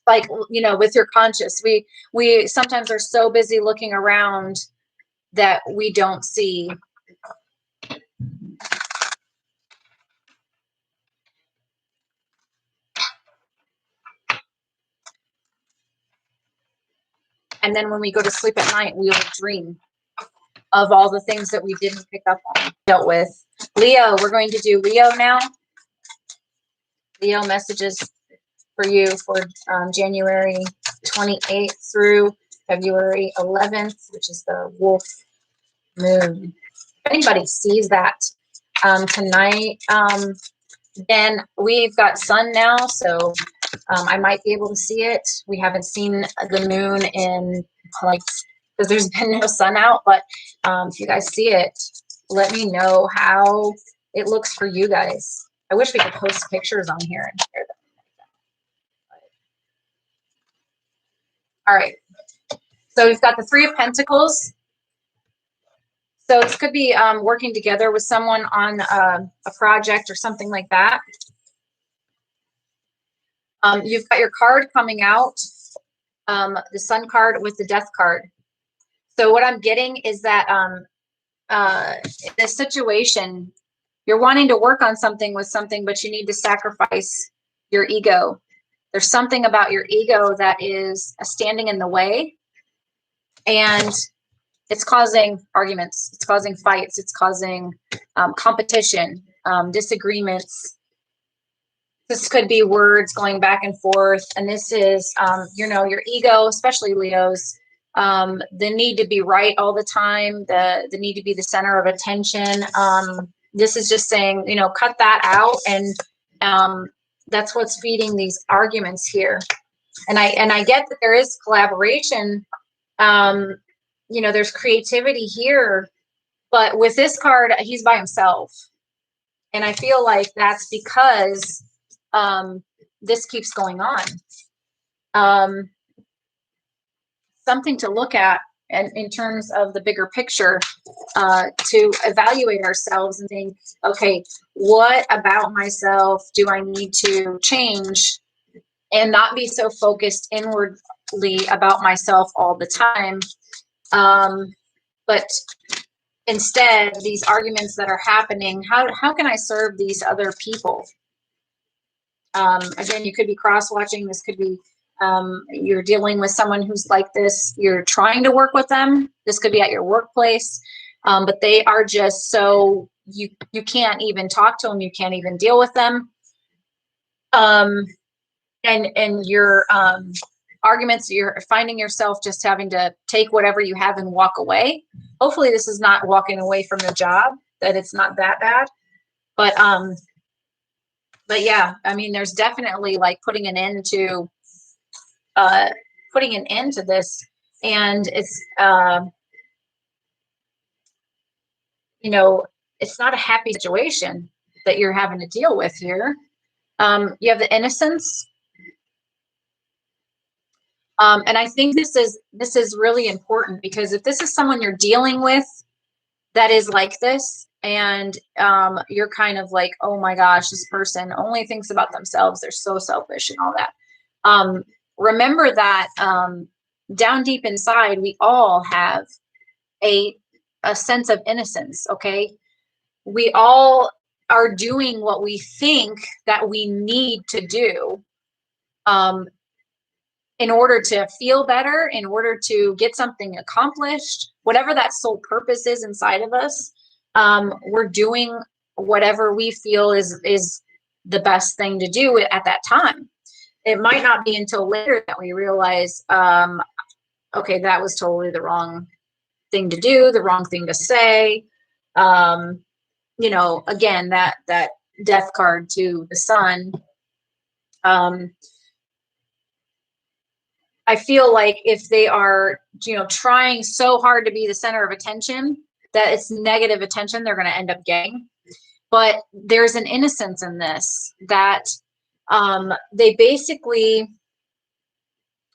Like, you know, with your conscious, we sometimes are so busy looking around that we don't see. And then when we go to sleep at night, we will dream of all the things that we didn't pick up on, dealt with. Leo, we're going to do Leo now. Leo messages for you for January 28th through February 11th, which is the wolf moon. If anybody sees that tonight, then we've got sun now, so I might be able to see it. We haven't seen the moon in, like, because there's been no sun out, but if you guys see it, let me know how it looks for you guys. I wish we could post pictures on here and share them. All right, so we've got the Three of Pentacles. So this could be working together with someone on a project or something like that. You've got your card coming out, the Sun card with the Death card. So what I'm getting is that in this situation, you're wanting to work on something with something, but you need to sacrifice your ego. There's something about your ego that is standing in the way. And It's causing arguments, it's causing fights, it's causing competition, disagreements. This could be words going back and forth, and this is, you know, your ego, especially Leos, the need to be right all the time, the need to be the center of attention. This is just saying, you know, cut that out, and that's what's feeding these arguments here. And I get that there is collaboration. You know, there's creativity here, but with this card, he's by himself, and I feel like that's because this keeps going on. Something to look at, and in terms of the bigger picture, to evaluate ourselves and think, okay, what about myself do I need to change, and not be so focused inwardly about myself all the time, but instead these arguments that are happening, how can I serve these other people? Again, you could be cross-watching. This could be you're dealing with someone who's like this. You're trying to work with them. This could be at your workplace, but they are just so, you can't even talk to them. You can't even deal with them. And your arguments, you're finding yourself just having to take whatever you have and walk away. Hopefully this is not walking away from the job, that it's not that bad. But yeah, I mean, there's definitely like putting an end to this, and it's you know, it's not a happy situation that you're having to deal with here. You have the innocence, and I think this is really important, because if this is someone you're dealing with that is like this, and you're kind of like, oh my gosh, this person only thinks about themselves, they're so selfish and all that. Remember that down deep inside, we all have a sense of innocence, okay? We all are doing what we think that we need to do in order to feel better, in order to get something accomplished, whatever that sole purpose is inside of us. We're doing whatever we feel is the best thing to do at that time. It might not be until later that we realize, okay, that was totally the wrong thing to do, the wrong thing to say. You know, again, that death card to the sun. I feel like if they are, you know, trying so hard to be the center of attention, that it's negative attention they're going to end up getting. But there's an innocence in this, that they basically,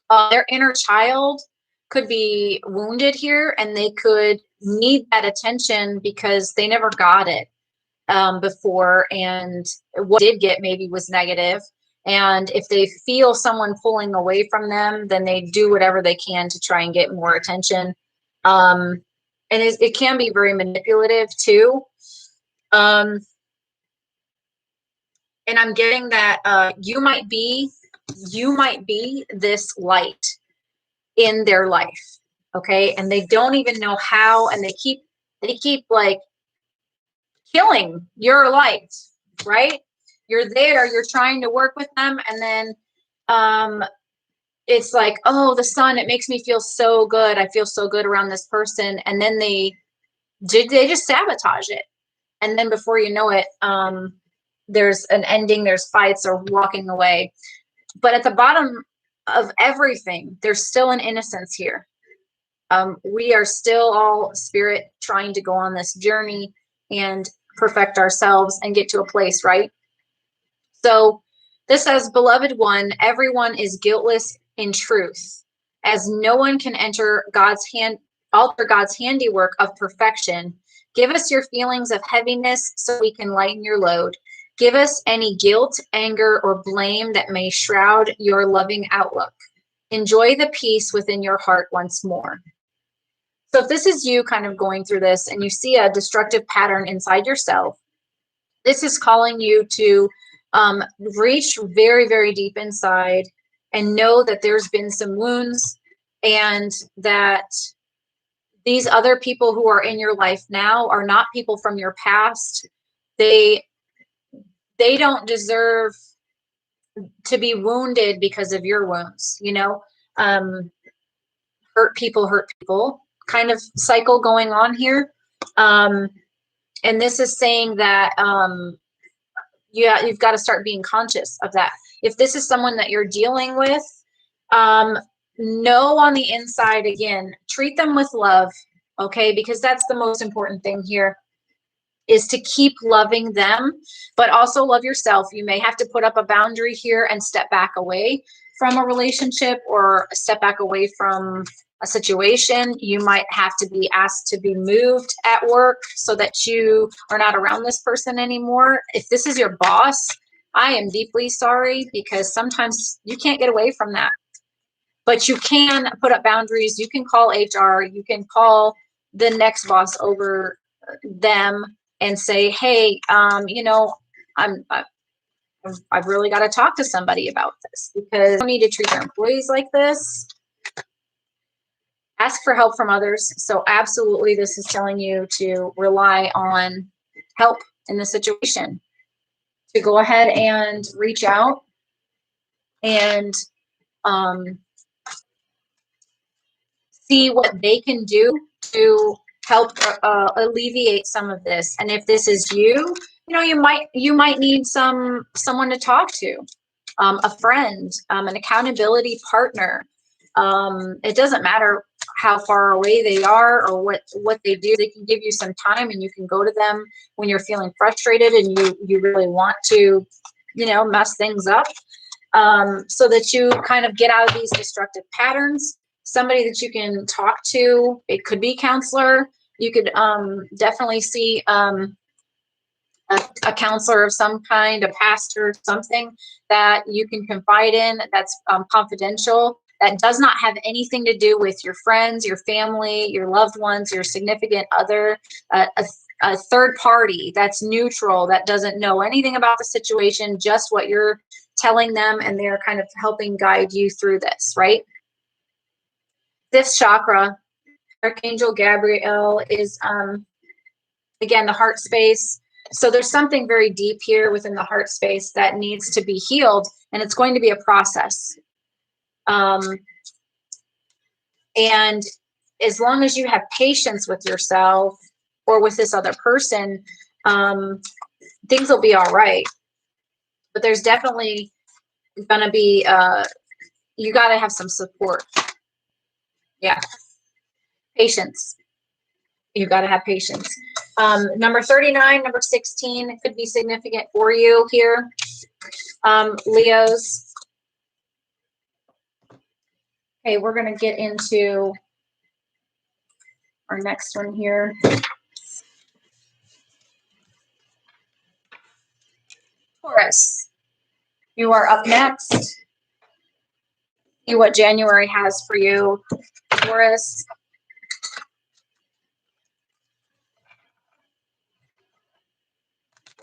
their inner child could be wounded here, and they could need that attention because they never got it before, and what they did get maybe was negative. And if they feel someone pulling away from them, then they do whatever they can to try and get more attention. And it can be very manipulative too. And I'm getting that you might be this light in their life, okay? And they don't even know how, and they keep like killing your light, right? You're there, you're trying to work with them, and then it's like, oh, the sun, it makes me feel so good. I feel so good around this person. And then they just sabotage it. And then before you know it, there's an ending, there's fights, or walking away. But at the bottom of everything, there's still an innocence here. We are still all spirit trying to go on this journey and perfect ourselves and get to a place, right? So this says, beloved one, everyone is guiltless in truth, as no one can alter God's handiwork of perfection. Give us your feelings of heaviness so we can lighten your load. Give us any guilt, anger, or blame that may shroud your loving outlook. Enjoy the peace within your heart once more. So if this is you kind of going through this, and you see a destructive pattern inside yourself, this is calling you to reach very, very deep inside and know that there's been some wounds, and that these other people who are in your life now are not people from your past. They don't deserve to be wounded because of your wounds, you know. Hurt people kind of cycle going on here. And this is saying that you've got to start being conscious of that. If this is someone that you're dealing with, know on the inside, again, treat them with love, okay? Because that's the most important thing here, is to keep loving them, but also love yourself. You may have to put up a boundary here and step back away from a relationship, or step back away from a situation. You might have to be asked to be moved at work so that you are not around this person anymore. If this is your boss, I am deeply sorry, because sometimes you can't get away from that. But you can put up boundaries. You can call HR. You can call the next boss over them and say, hey, you know, I've really got to talk to somebody about this, because you don't need to treat your employees like this. Ask for help from others. So absolutely, this is telling you to rely on help in the situation, to go ahead and reach out and see what they can do to help alleviate some of this. And if this is you, you know, you might need someone to talk to, a friend, an accountability partner. It doesn't matter how far away they are or what they do. They can give you some time, and you can go to them when you're feeling frustrated and you really want to, you know, mess things up, so that you kind of get out of these destructive patterns. Somebody that you can talk to. It could be a counselor. You could definitely see a counselor of some kind, a pastor, something that you can confide in, that's confidential, that does not have anything to do with your friends, your family, your loved ones, your significant other, a third party that's neutral, that doesn't know anything about the situation, just what you're telling them, and they're kind of helping guide you through this, right? Fifth chakra, Archangel Gabriel is, again, the heart space. So there's something very deep here within the heart space that needs to be healed, and it's going to be a process. And as long as you have patience with yourself or with this other person, things will be all right. But there's definitely going to be, you got to have some support. Yeah. Patience. You got to have patience. Number 39, number 16 could be significant for you here. Leos. Okay, we're going to get into our next one here. Taurus. You are up next. See what January has for you, Taurus.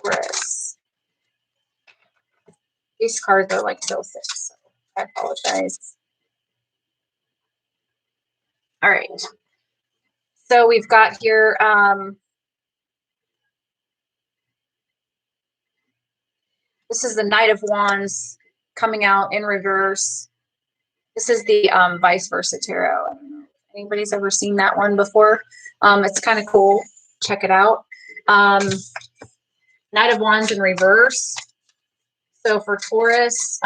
Taurus. These cards are like so thick, so I apologize. All right. So we've got here, this is the Knight of Wands coming out in reverse. This is the vice versa tarot. I don't know if anybody's ever seen that one before. It's kind of cool. Check it out. Knight of Wands in reverse. So for Taurus,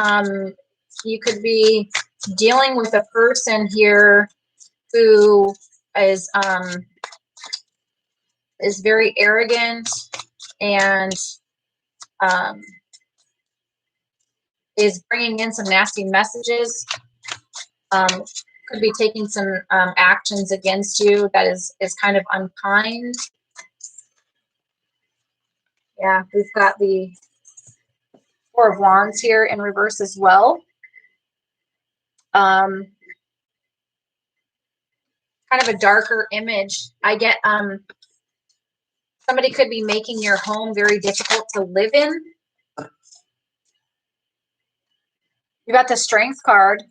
you could be dealing with a person here who is very arrogant and is bringing in some nasty messages. Could be taking some actions against you that is kind of unkind. Yeah, we've got the Four of Wands here in reverse as well. Kind of a darker image. I get somebody could be making your home very difficult to live in. You got the Strength card.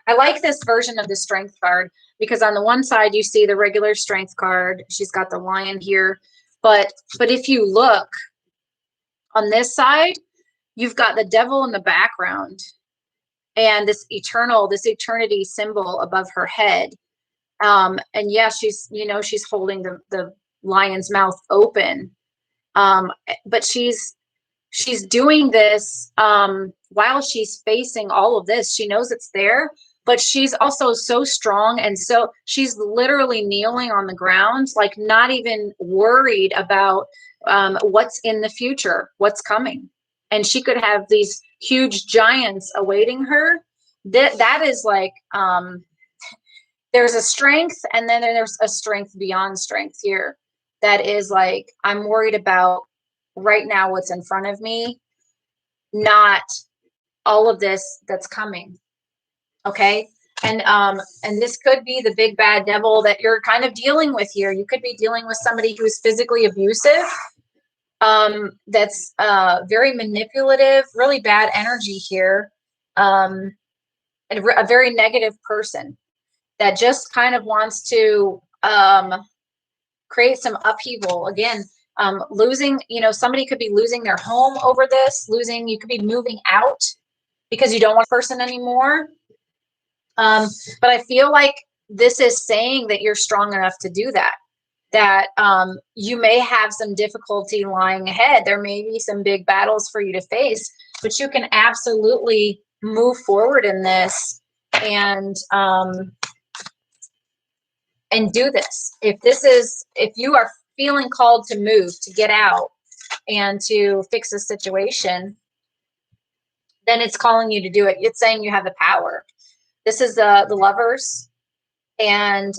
I like this version of the Strength card because on the one side you see the regular strength card. She's got the lion here, but if you look on this side, you've got the devil in the background and this eternity symbol above her head. And yeah, she's, you know, she's holding the lion's mouth open. But she's doing this while she's facing all of this. She knows it's there, but she's also so strong, and so she's literally kneeling on the ground, like not even worried about what's in the future, what's coming. And she could have these huge giants awaiting her. That is like, there's a strength, and then there's a strength beyond strength here. That is like, I'm worried about right now what's in front of me, not all of this that's coming. Okay. And this could be the big bad devil that you're kind of dealing with here. You could be dealing with somebody who's physically abusive, that's very manipulative, really bad energy here, and a very negative person that just kind of wants to create some upheaval. Again, losing, you know, somebody could be losing their home over this, you could be moving out because you don't want a person anymore. But I feel like this is saying that you're strong enough to do that, you may have some difficulty lying ahead. There may be some big battles for you to face, but you can absolutely move forward in this and do this. If you are feeling called to move, to get out and to fix a situation, then it's calling you to do it. It's saying you have the power. This is the Lovers, and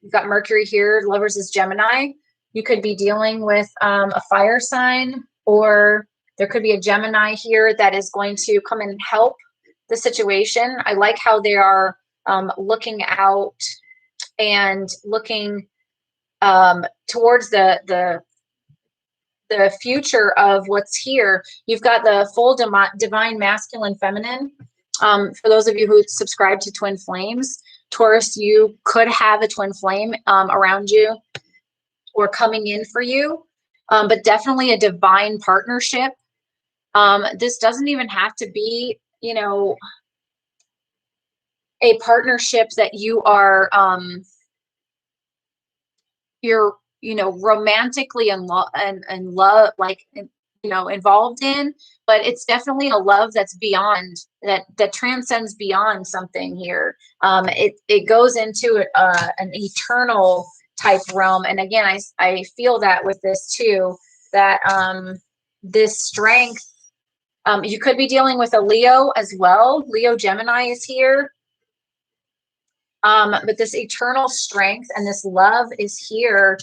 you've got Mercury here. Lovers is Gemini. You could be dealing with a fire sign, or there could be a Gemini here that is going to come and help the situation. I like how they are looking out and looking towards the future of what's here. You've got the full divine masculine feminine. For those of you who subscribe to twin flames, Taurus, you could have a twin flame around you or coming in for you, but definitely a divine partnership. This doesn't even have to be, you know, a partnership that you are you're, you know, romantically and love, like, you know, involved in, but it's definitely a love that's beyond that transcends beyond something here. It goes into an eternal type realm. And again, I feel that with this too, that this strength, you could be dealing with a Leo as well. Leo Gemini is here. But this eternal strength and this love is here,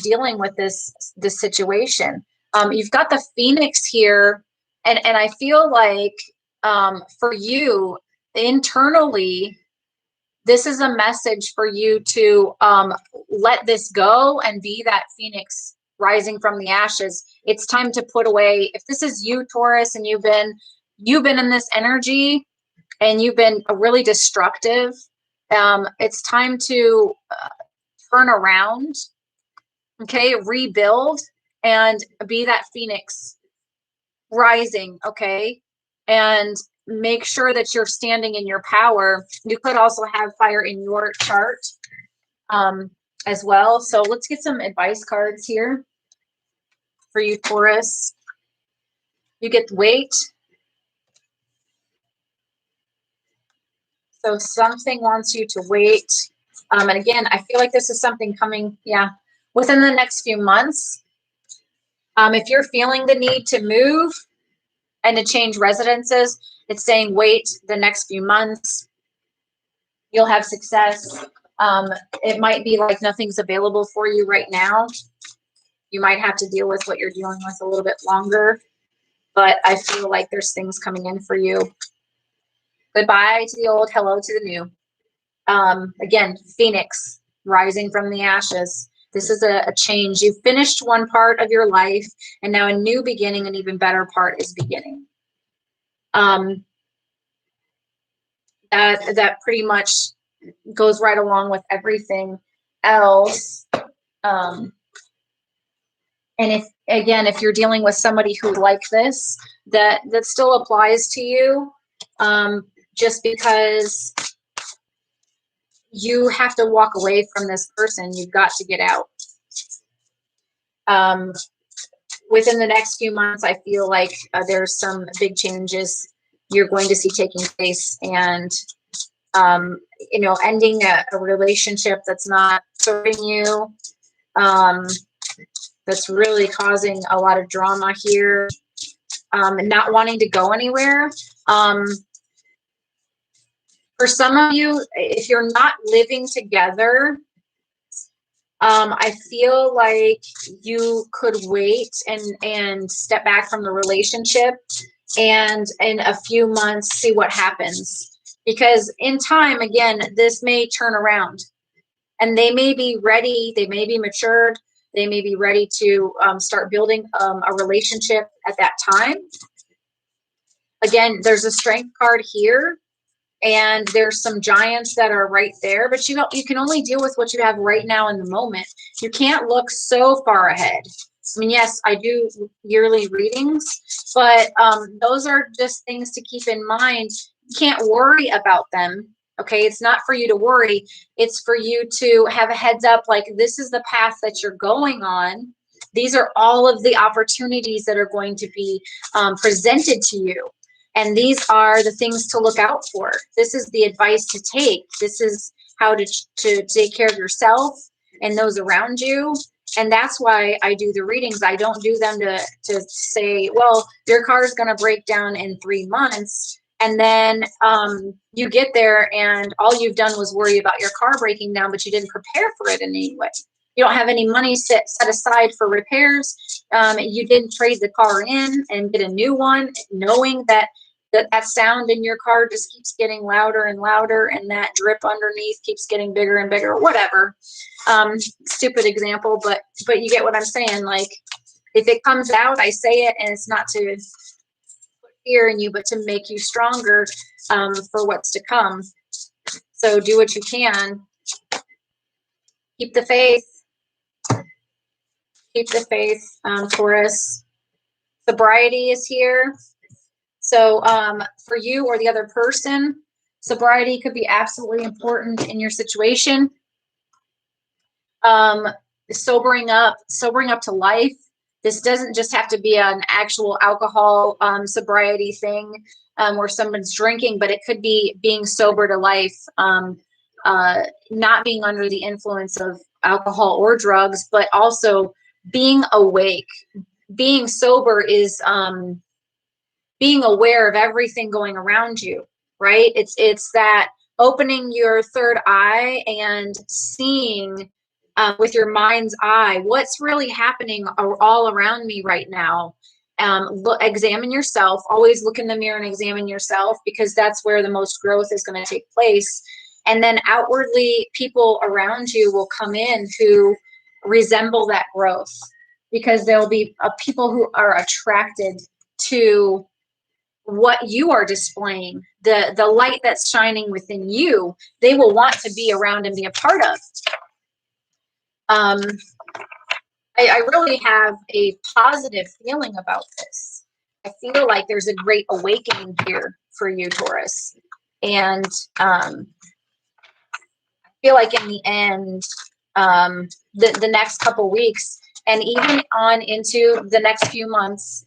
dealing with this situation. You've got the Phoenix here, and I feel like for you internally, this is a message for you to let this go and be that Phoenix rising from the ashes. It's time to put away. If this is you, Taurus, and you've been in this energy and you've been really destructive, it's time to turn around, okay, rebuild, and be that Phoenix rising, okay, and make sure that you're standing in your power. You could also have fire in your chart as well. So let's get some advice cards here for you, Taurus. You get weight. So something wants you to wait. And again, I feel like this is something coming, yeah, within the next few months. If you're feeling the need to move and to change residences, it's saying wait the next few months. You'll have success. It might be like nothing's available for you right now. You might have to deal with what you're dealing with a little bit longer, but I feel like there's things coming in for you. Goodbye to the old, hello to the new. Again, Phoenix rising from the ashes. This is a change. You've finished one part of your life, and now a new beginning, an even better part is beginning. That pretty much goes right along with everything else. And if you're dealing with somebody who like this, that still applies to you. Just because you have to walk away from this person, you've got to get out. Within the next few months, I feel like there's some big changes you're going to see taking place, and ending a relationship that's not serving you, that's really causing a lot of drama here, and not wanting to go anywhere. For some of you, if you're not living together, I feel like you could wait and step back from the relationship, and in a few months see what happens. Because in time, again, this may turn around, and they may be ready, they may be matured, they may be ready to start building a relationship at that time. Again, there's a strength card here, and there's some giants that are right there, but you can only deal with what you have right now in the moment. You can't look so far ahead. I mean, yes, I do yearly readings, but those are just things to keep in mind. You can't worry about them. Okay, it's not for you to worry. It's for you to have a heads up, like, this is the path that you're going on. These are all of the opportunities that are going to be presented to you. And these are the things to look out for. This is the advice to take. This is how to take care of yourself and those around you. And that's why I do the readings. I don't do them to say, well, your car is going to break down in 3 months. And then you get there and all you've done was worry about your car breaking down, but you didn't prepare for it in any way. You don't have any money set aside for repairs. You didn't trade the car in and get a new one, knowing that sound in your car just keeps getting louder and louder, and that drip underneath keeps getting bigger and bigger, whatever. Stupid example, but you get what I'm saying. Like, if it comes out, I say it, and it's not to put fear in you, but to make you stronger for what's to come. So do what you can. Keep the faith. Keep the faith, Taurus. Sobriety is here. So for you or the other person, sobriety could be absolutely important in your situation. Sobering up to life. This doesn't just have to be an actual alcohol sobriety thing where someone's drinking, but it could be being sober to life, not being under the influence of alcohol or drugs, but also being awake. Being sober is being aware of everything going around you, right? It's that opening your third eye and seeing with your mind's eye what's really happening all around me right now. Examine yourself. Always look in the mirror and examine yourself, because that's where the most growth is going to take place. And then outwardly, people around you will come in who resemble that growth, because there'll be people who are attracted to what you are displaying, the light that's shining within you. They will want to be around and be a part of. I really have a positive feeling about this. I feel like there's a great awakening here for you, Taurus. And I feel like in the end, the next couple weeks, and even on into the next few months,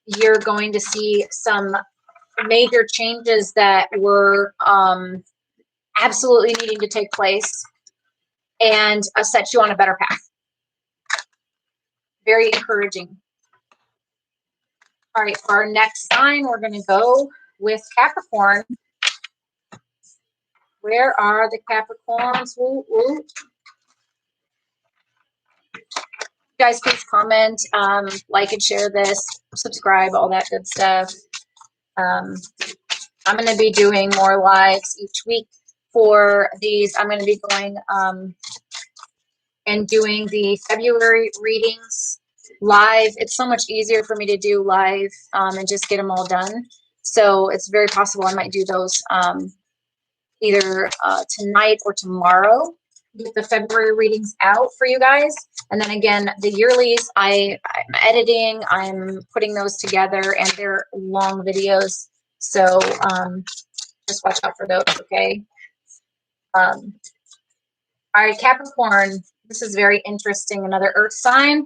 you're going to see some major changes that were absolutely needing to take place, and set you on a better path. Very encouraging. All right, for our next sign, we're going to go with Capricorn. Where are the Capricorns? Woo, woo. You guys, please comment, like and share this, subscribe, all that good stuff. I'm going to be doing more lives each week for these. I'm going to be going and doing the February readings live. It's so much easier for me to do live and just get them all done. So it's very possible I might do those either tonight or tomorrow, get the February readings out for you guys. And then again, the yearlies, I'm editing, I'm putting those together, and they're long videos. So just watch out for those, okay? All right, Capricorn, this is very interesting. Another earth sign.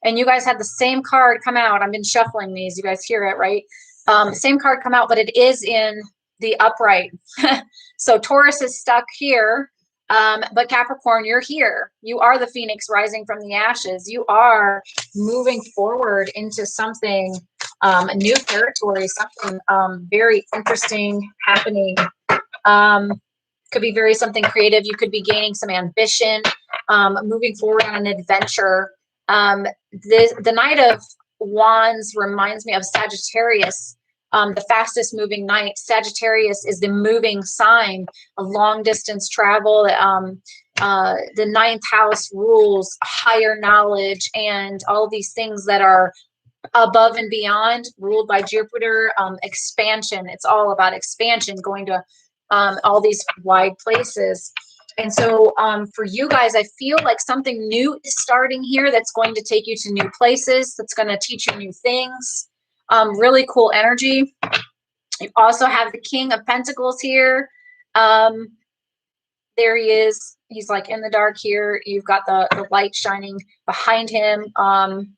And you guys had the same card come out. I've been shuffling these. You guys hear it, right? Same card come out, but it is in the upright. So Taurus is stuck here. But Capricorn, you're here. You are the phoenix rising from the ashes. You are moving forward into something, new territory, something very interesting happening. Could be very something creative. You could be gaining some ambition, moving forward on an adventure. The Knight of Wands reminds me of Sagittarius, the fastest moving night. Sagittarius is the moving sign of long distance travel. The ninth house rules higher knowledge and all these things that are above and beyond, ruled by Jupiter. Expansion. It's all about expansion, going to all these wide places. And so for you guys, I feel like something new is starting here that's going to take you to new places, that's going to teach you new things. Really cool energy. You also have the King of Pentacles here. There he is. He's like in the dark here. You've got the light shining behind him on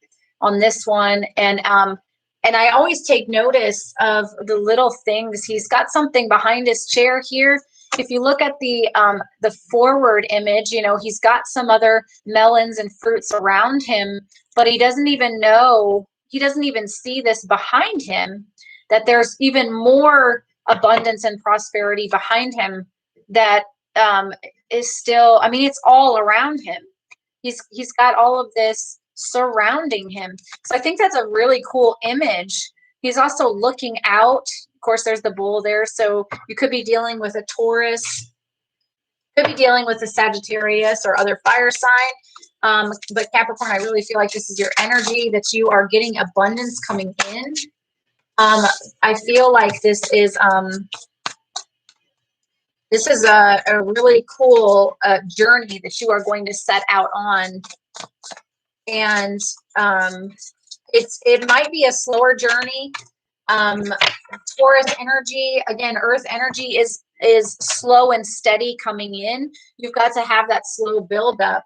this one. And I always take notice of the little things. He's got something behind his chair here. If you look at the forward image, you know, he's got some other melons and fruits around him, but he doesn't even know, he doesn't even see this behind him, that there's even more abundance and prosperity behind him that is still, I mean, it's all around him. He's got all of this surrounding him. So I think that's a really cool image. He's also looking out. Of course, there's the bull there. So you could be dealing with a Taurus, could be dealing with a Sagittarius or other fire sign. But Capricorn, I really feel like this is your energy, that you are getting abundance coming in. I feel like this is a really cool journey that you are going to set out on. And it might be a slower journey. Taurus energy, again, earth energy is slow and steady coming in. You've got to have that slow buildup,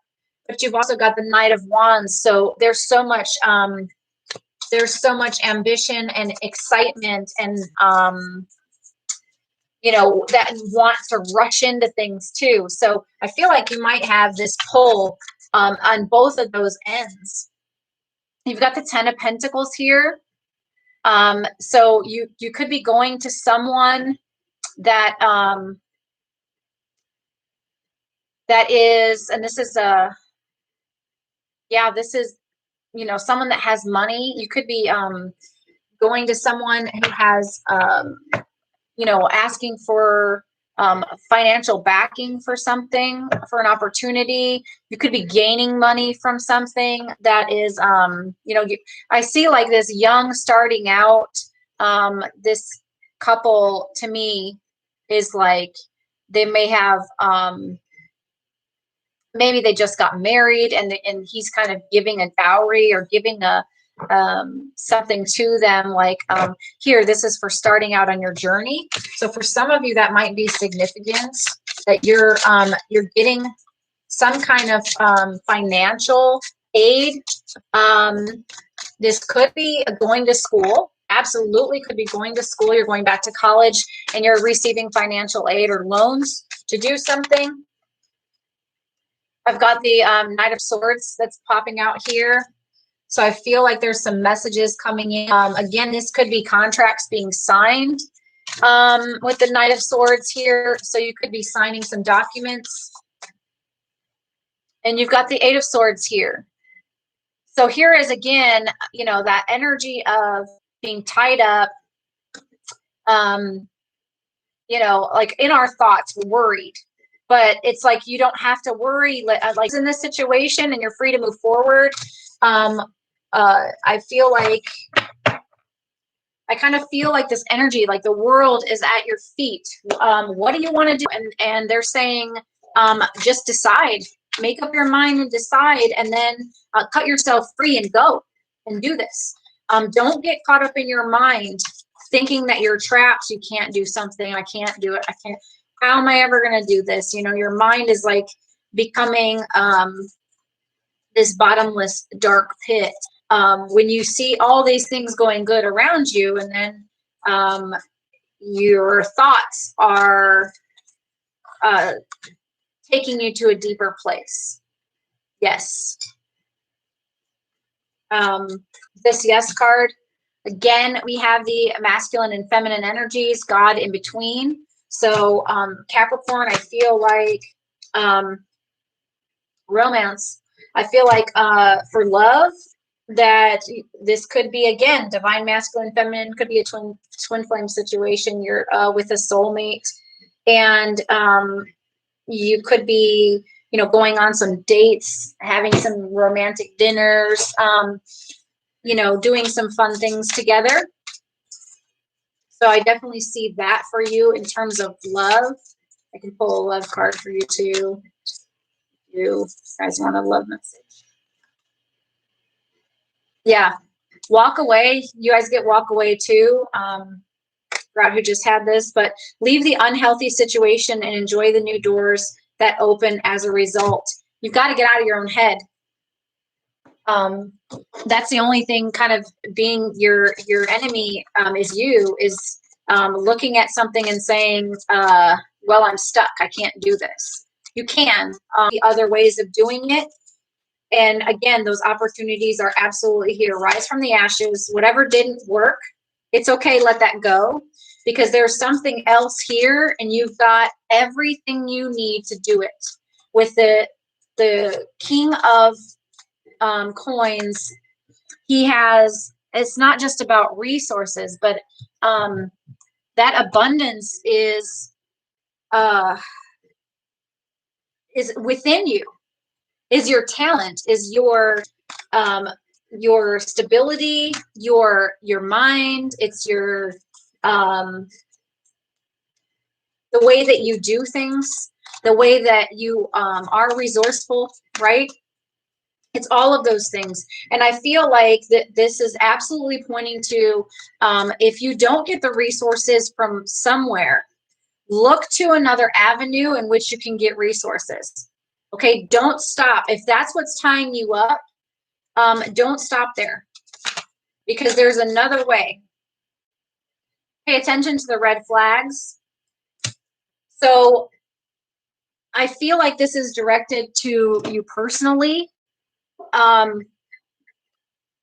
but you've also got the Knight of Wands. So there's so much ambition and excitement, and you know, that want to rush into things too. So I feel like you might have this pull on both of those ends. You've got the Ten of Pentacles here. So you could be going to someone that that is, and this is this is, you know, someone that has money. You could be going to someone who has you know, asking for financial backing for something, for an opportunity. You could be gaining money from something that is, you know, I see like this young starting out. This couple to me is like, they may have, maybe they just got married, and he's kind of giving a dowry or giving a something to them, like here, this is for starting out on your journey. So for some of you, that might be significant, that you're getting some kind of financial aid. This could be going to school. Absolutely could be going to school. You're going back to college and you're receiving financial aid or loans to do something. I've got the Knight of Swords that's popping out here. So I feel like there's some messages coming in. Again, this could be contracts being signed with the Knight of Swords here. So you could be signing some documents. And you've got the Eight of Swords here. So here is, again, you know, that energy of being tied up, you know, like in our thoughts, worried. But it's like you don't have to worry, like in this situation, and you're free to move forward. I feel like I kind of feel like this energy, like the world is at your feet. What do you want to do? And they're saying, just decide, make up your mind and decide, and then cut yourself free and go and do this. Don't get caught up in your mind thinking that you're trapped. You can't do something. I can't do it. I can't. How am I ever going to do this? You know, your mind is like becoming this bottomless dark pit. When you see all these things going good around you, and then your thoughts are taking you to a deeper place. Yes. This yes card, again, we have the masculine and feminine energies, God in between. So Capricorn, I feel like romance. I feel like for love, that this could be, again, divine masculine, feminine, could be a twin flame situation. You're with a soulmate, and you could be, you know, going on some dates, having some romantic dinners, you know, doing some fun things together. So I definitely see that for you in terms of love. I can pull a love card for you too. You guys want a love message? Yeah, walk away. You guys get walk away too. Forgot who just had this, but leave the unhealthy situation and enjoy the new doors that open as a result. You've got to get out of your own head. That's the only thing kind of being your enemy, is looking at something and saying, well, I'm stuck. I can't do this. You can. The other ways of doing it. And again, those opportunities are absolutely here. Rise from the ashes. Whatever didn't work, it's okay. Let that go, because there's something else here, and you've got everything you need to do it. With the King of coins, he has, it's not just about resources, but that abundance is within you, is your talent, is your stability, your mind. It's your the way that you do things, the way that you are resourceful, right? It's all of those things. And I feel like that this is absolutely pointing to, if you don't get the resources from somewhere, look to another avenue in which you can get resources. Okay, don't stop. If that's what's tying you up, don't stop there, because there's another way. Pay attention to the red flags. So I feel like this is directed to you personally.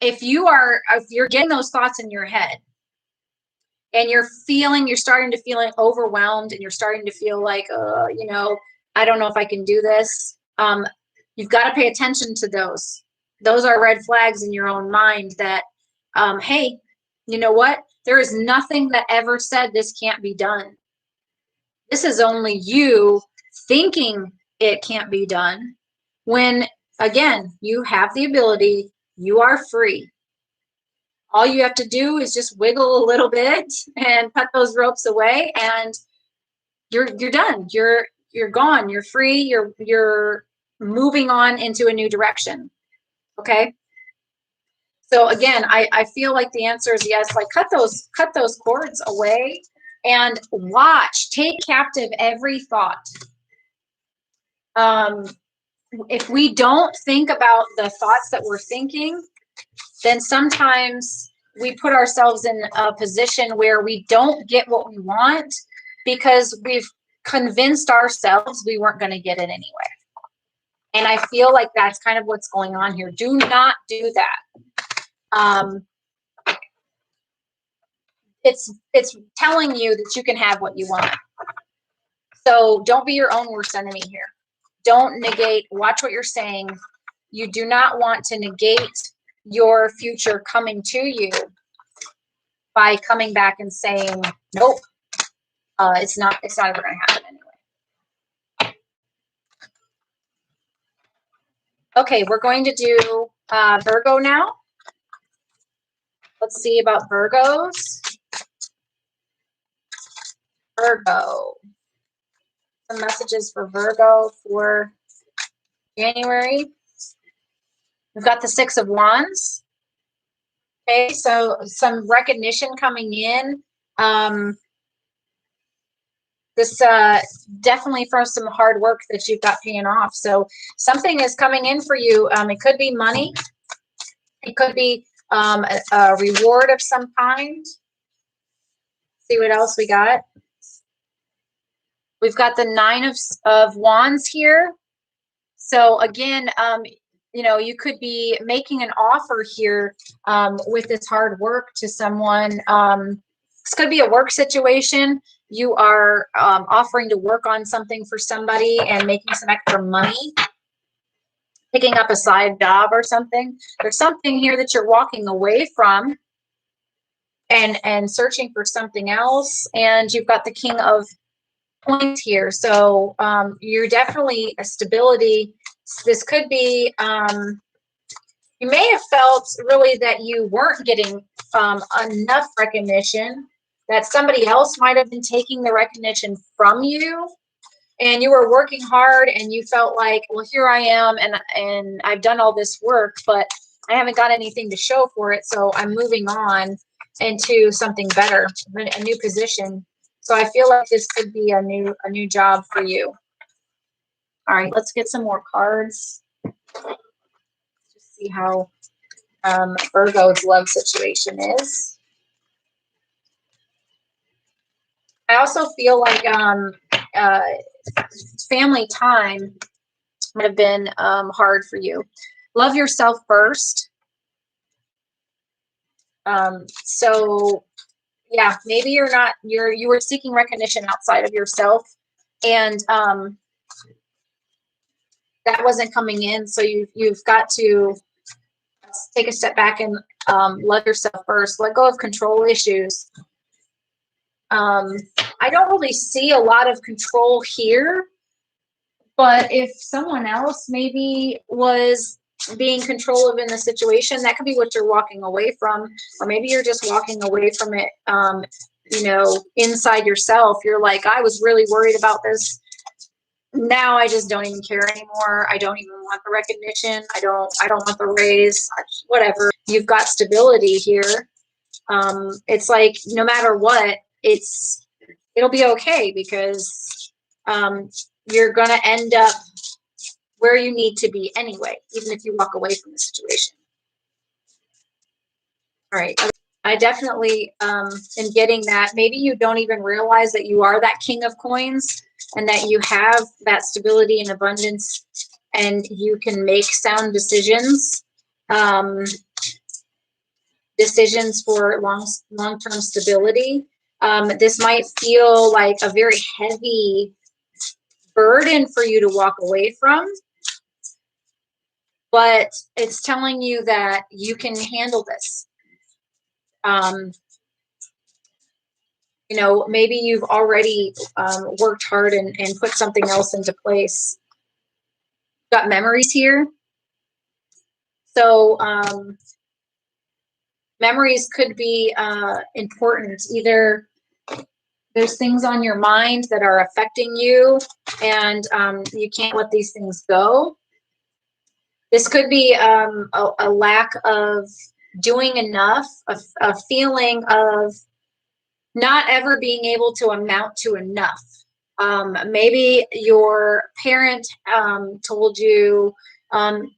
If you're getting those thoughts in your head, and you're starting to feel overwhelmed, and you're starting to feel like, you know, I don't know if I can do this. You've got to pay attention to those. Those are red flags in your own mind that, hey, you know what? There is nothing that ever said this can't be done. This is only you thinking it can't be done, when, again, you have the ability, you are free. All you have to do is just wiggle a little bit and cut those ropes away, and you're done. You're gone. You're free. You're moving on into a new direction. Okay. So again, I feel like the answer is yes. Like, cut those cords away and watch. Take captive every thought. If we don't think about the thoughts that we're thinking, then sometimes we put ourselves in a position where we don't get what we want, because we've convinced ourselves we weren't going to get it anyway. And I feel like that's kind of what's going on here. Do not do that. It's telling you that you can have what you want. So don't be your own worst enemy here. Don't negate. Watch what you're saying. You do not want to negate your future coming to you by coming back and saying, nope, it's not ever going to happen anyway. Okay, we're going to do Virgo now. Let's see about Virgos. Virgo. Some messages for Virgo for January. We've got the Six of Wands. Okay, so some recognition coming in. This definitely from some hard work that you've got paying off. So something is coming in for you. It could be money. It could be a reward of some kind. See what else we got. We've got the Nine of Wands here. So again, you know, you could be making an offer here with this hard work to someone. This could be a work situation. You are offering to work on something for somebody and making some extra money, picking up a side job or something. There's something here that you're walking away from and searching for something else. And you've got the King of Coins here. So you're definitely a stability. This could be, you may have felt really that you weren't getting enough recognition, that somebody else might have been taking the recognition from you, and you were working hard and you felt like, well, here I am and I've done all this work, but I haven't got anything to show for it. So I'm moving on into something better, a new position. So I feel like this could be a new job for you. All right, let's get some more cards. Just see how Virgo's love situation is. I also feel like family time would have been hard for you. Love yourself first. So yeah, maybe you were seeking recognition outside of yourself, and that wasn't coming in. So you've got to take a step back and love yourself first. Let go of control issues. I don't really see a lot of control here, but if someone else maybe was being controlling in the situation, that could be what you're walking away from, or maybe you're just walking away from it, you know, inside yourself. You're like, I was really worried about this. Now I just don't even care anymore. I don't even want the recognition. I don't want the raise, whatever. You've got stability here. It's like, no matter what, it'll be okay, because you're going to end up where you need to be anyway, even if you walk away from the situation. All right. I definitely am getting that. Maybe you don't even realize that you are that King of Coins and that you have that stability and abundance, and you can make sound decisions, decisions for long-term stability. This might feel like a very heavy burden for you to walk away from, but it's telling you that you can handle this. You know, maybe you've already worked hard and put something else into place. Got memories here. So memories could be important. Either there's things on your mind that are affecting you, and you can't let these things go. This could be a lack of doing enough, a feeling of not ever being able to amount to enough. Maybe your parent told you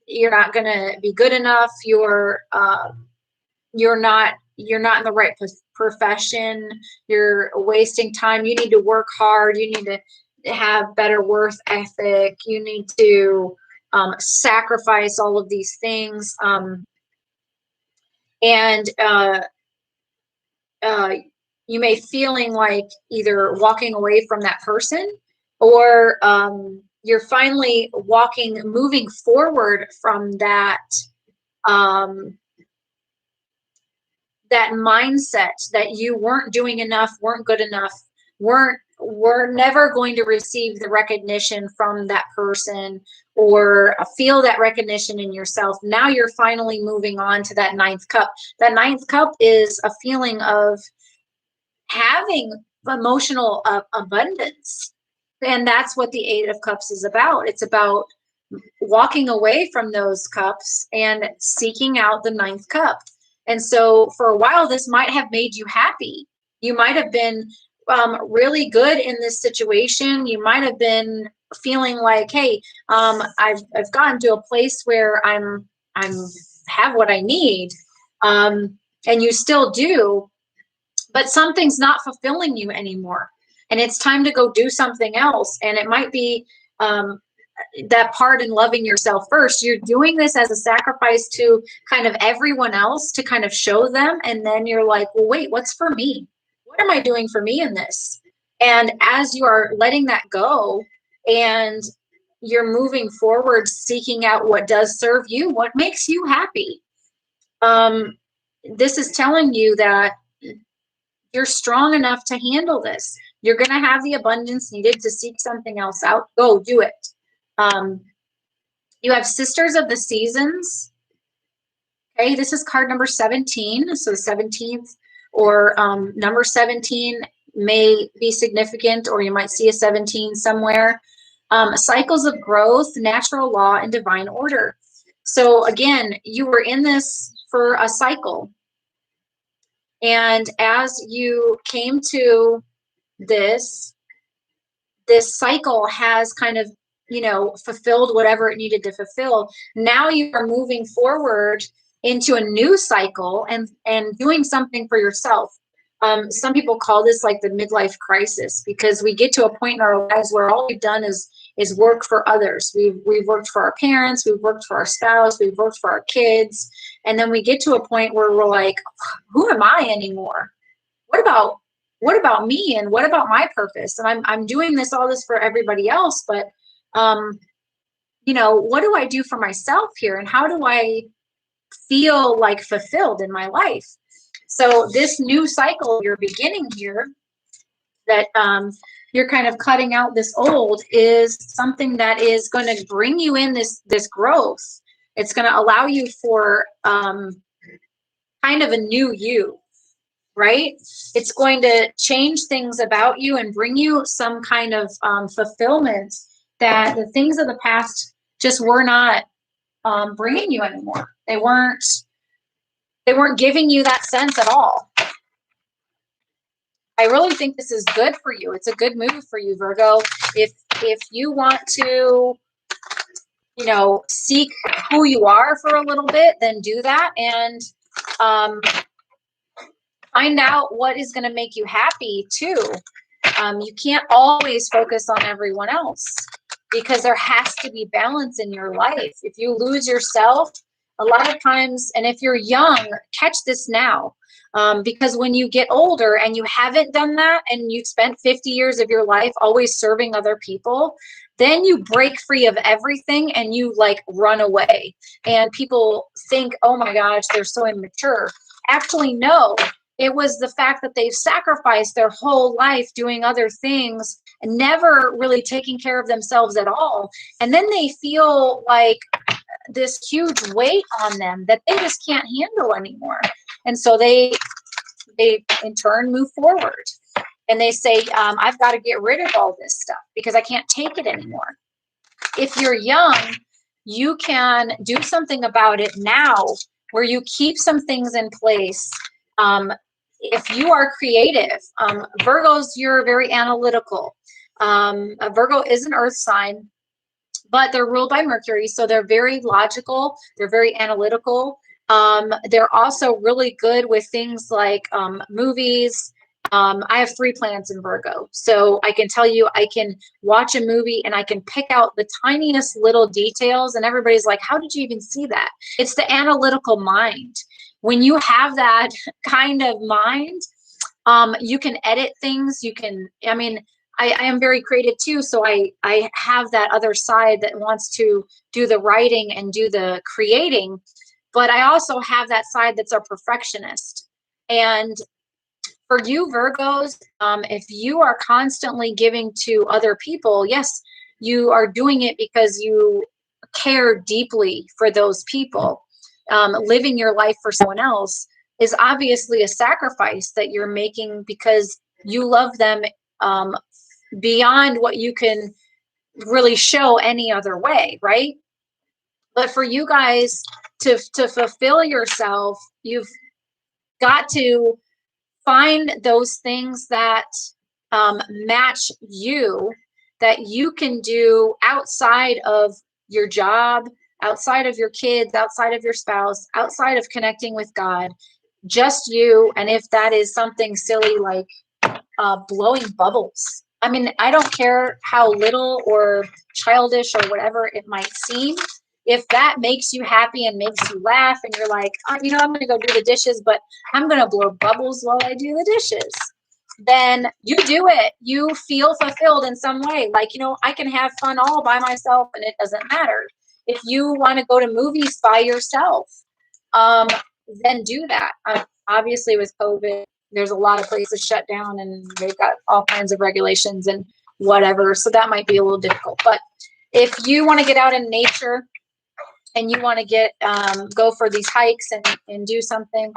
you're not going to be good enough. You're not in the right profession. You're wasting time. You need to work hard. You need to have better work ethic. You need to sacrifice all of these things. And you may feeling like either walking away from that person, or you're finally moving forward from that that mindset that you weren't doing enough, weren't good enough, were never going to receive the recognition from that person, or feel that recognition in yourself. Now you're finally moving on to that ninth cup. That ninth cup is a feeling of having emotional abundance. And that's what the Eight of Cups is about. It's about walking away from those cups and seeking out the ninth cup. And so for a while, this might have made you happy. You might have been really good in this situation. You might have been feeling like, hey, I've gotten to a place where I'm have what I need, and you still do, but something's not fulfilling you anymore, and it's time to go do something else. And it might be that part in loving yourself first. You're doing this as a sacrifice to kind of everyone else, to kind of show them, and then you're like, well, wait, what's for me? What am I doing for me in this? And as you are letting that go and you're moving forward, seeking out what does serve you, what makes you happy, this is telling you that you're strong enough to handle this. You're going to have the abundance needed to seek something else out. Go do it. You have Sisters of the Seasons. Okay, this is card number 17. So the 17th or number 17 may be significant, or you might see a 17 somewhere. Cycles of growth, natural law, and divine order. So again, you were in this for a cycle. And as you came to this cycle has kind of, fulfilled whatever it needed to fulfill. Now you are moving forward into a new cycle and doing something for yourself. Some people call this like the midlife crisis, because we get to a point in our lives where all we've done is work for others. We've worked for our parents, we've worked for our spouse, we've worked for our kids, and then we get to a point where we're like, who am I anymore? What about me, and what about my purpose? And I'm doing all this for everybody else, but what do I do for myself here, and how do I feel like fulfilled in my life? So this new cycle you're beginning here, that you're kind of cutting out this old, is something that is going to bring you in this growth. It's going to allow you for kind of a new you, right? It's going to change things about you and bring you some kind of fulfillment that the things of the past just were not bringing you anymore. They weren't giving you that sense at all. I really think this is good for you. It's a good move for you, Virgo. If you want to, seek who you are for a little bit, then do that, and find out what is going to make you happy too. You can't always focus on everyone else, because there has to be balance in your life. If you lose yourself, a lot of times, and if you're young, catch this now. Because when you get older and you haven't done that, and you've spent 50 years of your life always serving other people, then you break free of everything and you run away. And people think, oh my gosh, they're so immature. Actually, no. It was the fact that they've sacrificed their whole life doing other things and never really taking care of themselves at all. And then they feel like this huge weight on them that they just can't handle anymore. And so they in turn move forward, and they say, I've got to get rid of all this stuff because I can't take it anymore. If you're young, you can do something about it now, where you keep some things in place. If you are creative, Virgos, you're very analytical. A Virgo is an earth sign, but they're ruled by Mercury, so they're very logical. They're very analytical. They're also really good with things like movies. I have 3 planets in Virgo, so I can tell you, I can watch a movie and I can pick out the tiniest little details, and everybody's like, how did you even see that? It's the analytical mind. When you have that kind of mind, you can edit things. I am very creative too, so I have that other side that wants to do the writing and do the creating, but I also have that side that's a perfectionist. And for you Virgos, if you are constantly giving to other people, yes, you are doing it because you care deeply for those people. Living your life for someone else is obviously a sacrifice that you're making, because You love them beyond what you can really show any other way, right? But for you guys to fulfill yourself, you've got to find those things that match you, that you can do outside of your job, outside of your kids, outside of your spouse, outside of connecting with God, just you. And if that is something silly like blowing bubbles, I mean, I don't care how little or childish or whatever it might seem. If that makes you happy and makes you laugh and you're like, oh, you know, I'm going to go do the dishes, but I'm going to blow bubbles while I do the dishes, then you do it. You feel fulfilled in some way. Like, you know, I can have fun all by myself and it doesn't matter. If you want to go to movies by yourself, then do that. Obviously, with COVID, there's a lot of places shut down and they've got all kinds of regulations and whatever. So that might be a little difficult. But if you want to get out in nature and you want to get go for these hikes and do something,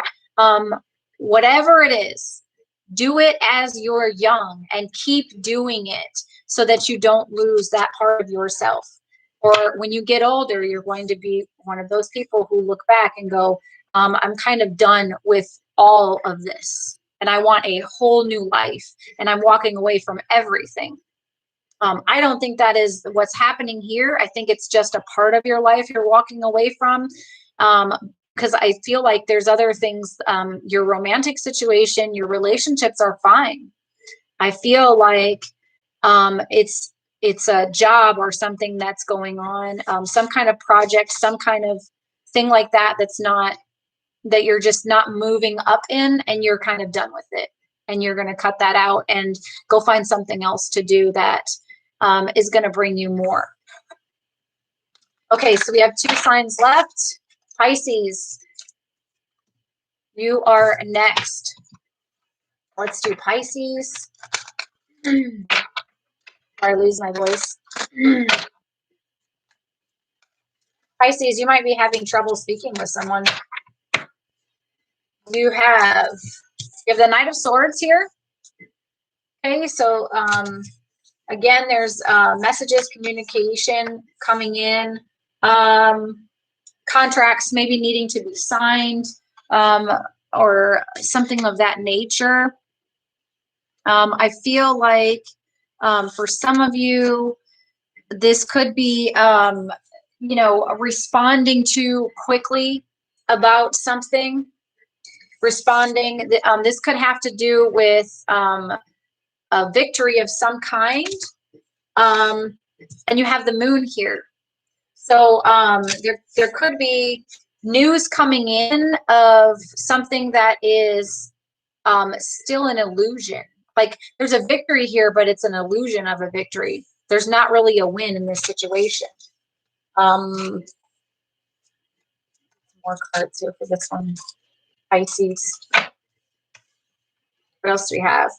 whatever it is, do it as you're young and keep doing it so that you don't lose that part of yourself. Or when you get older, you're going to be one of those people who look back and go, I'm kind of done with all of this and I want a whole new life and I'm walking away from everything. I don't think that is what's happening here. I think it's just a part of your life you're walking away from. Because I feel like there's other things, your romantic situation, your relationships are fine. I feel like it's a job or something that's going on, some kind of project, some kind of thing like that that's not, that you're just not moving up in and you're kind of done with it. And you're going to cut that out and go find something else to do that is going to bring you more. Okay, so we have 2 signs left. Pisces, you are next. Let's do Pisces. I lose my voice. Pisces, you might be having trouble speaking with someone. You have the Knight of Swords here. Okay, so again, there's messages, communication coming in, contracts maybe needing to be signed, or something of that nature. I feel like for some of you, this could be, you know, responding too quickly about something. Responding, this could have to do with a victory of some kind. And you have the moon here. So there could be news coming in of something that is still an illusion. Like there's a victory here, but it's an illusion of a victory. There's not really a win in this situation. More cards here for this one. Pisces. What else do we have?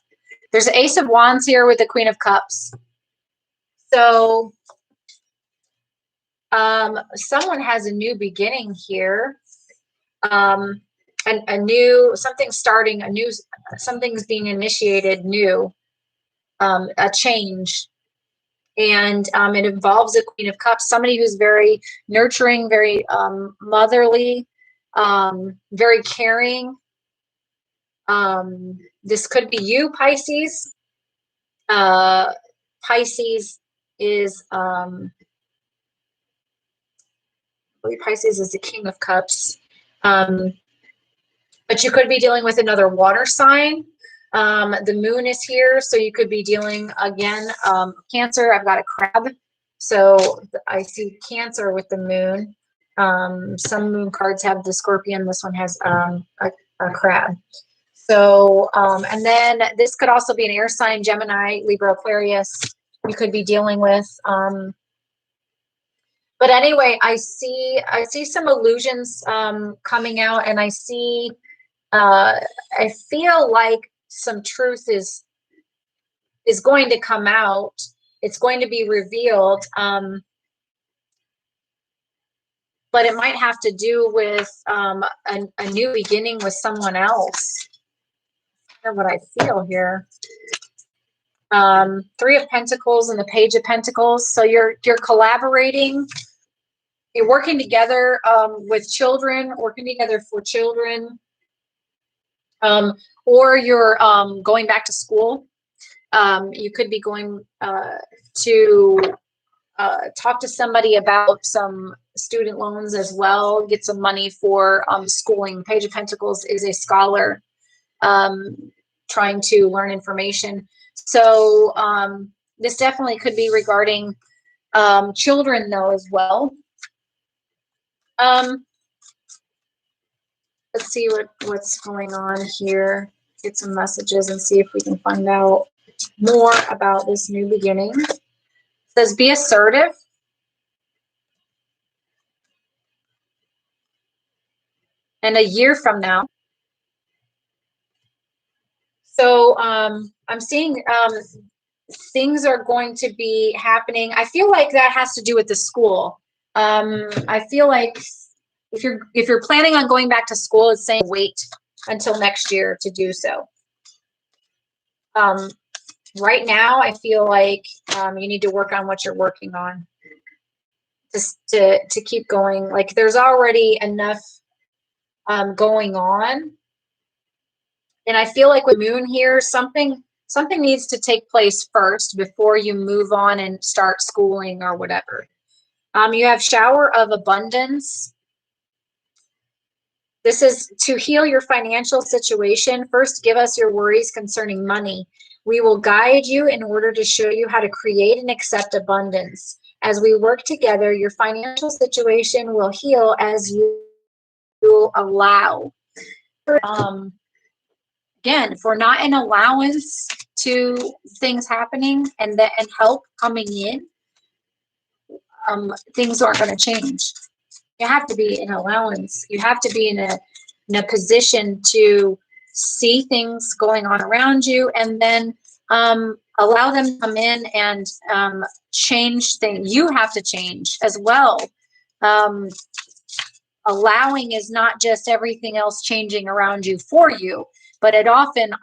There's an Ace of Wands here with the Queen of Cups. So someone has a new beginning here. A new, something starting, a new, something's being initiated new, a change. And it involves a Queen of Cups, somebody who's very nurturing, very motherly, very caring. This could be you, Pisces. Pisces is, Pisces is the King of Cups. But you could be dealing with another water sign. The moon is here, so you could be dealing, again, Cancer. I've got a crab. So I see Cancer with the moon. Some moon cards have the scorpion. This one has a crab. So, and then this could also be an air sign, Gemini, Libra, Aquarius, you could be dealing with. But anyway, I see some illusions coming out, and I see, I feel like some truth is going to come out. It's going to be revealed, but it might have to do with a new beginning with someone else. what I feel here. Three of Pentacles and the Page of Pentacles. So you're collaborating. You're working together with children, working together for children, or you're going back to school. You could be going to talk to somebody about some student loans as well, get some money for schooling. Page of Pentacles is a scholar trying to learn information. So this definitely could be regarding children though as well. Let's see what's going on here. Get some messages and see if we can find out more about this new beginning. It says be assertive. And a year from now. So I'm seeing things are going to be happening. I feel like that has to do with the school. I feel like if you're planning on going back to school, it's saying wait until next year to do so. Right now, I feel like you need to work on what you're working on, just to keep going. Like there's already enough going on, and I feel like with Moon here, something needs to take place first before you move on and start schooling or whatever. You have shower of abundance. This is to heal your financial situation. First, give us your worries concerning money. We will guide you in order to show you how to create and accept abundance. As we work together, your financial situation will heal as you allow. Again, if we're not an allowance to things happening and help coming in, things aren't going to change. You have to be an allowance. You have to be in a position to see things going on around you, and then allow them to come in and change things. You have to change as well. Allowing is not just everything else changing around you for you, but it often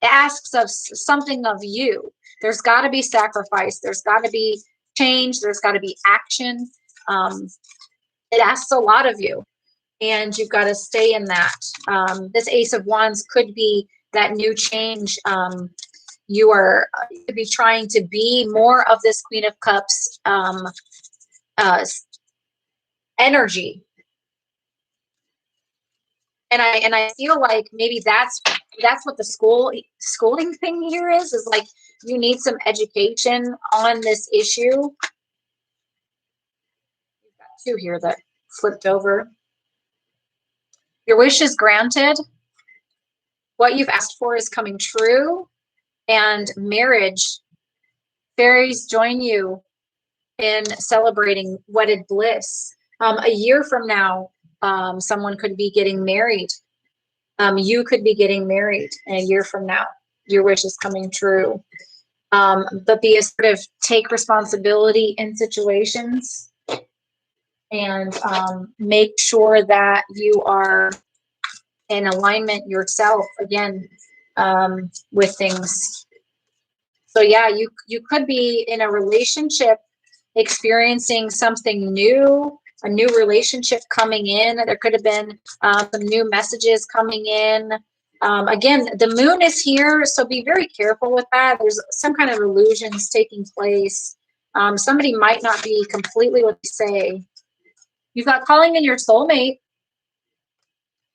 asks of something of you. There's got to be sacrifice. There's got to be change. There's got to be action. It asks a lot of you, and you've got to stay in that. This Ace of Wands could be that new change. You could be trying to be more of this Queen of Cups energy. And I feel like maybe that's what the schooling thing here is like you need some education on this issue. You've got two here that flipped over. Your wish is granted. What you've asked for is coming true. And marriage, fairies join you in celebrating wedded bliss. A year from now, someone could be getting married. You could be getting married a year from now. Your wish is coming true. But be assertive, take responsibility in situations, and make sure that you are in alignment yourself again with things. So yeah, you could be in a relationship experiencing something new, a new relationship coming in. There could have been some new messages coming in. Again, the moon is here, so be very careful with that. There's some kind of illusions taking place. Somebody might not be completely what they say. You've got calling in your soulmate.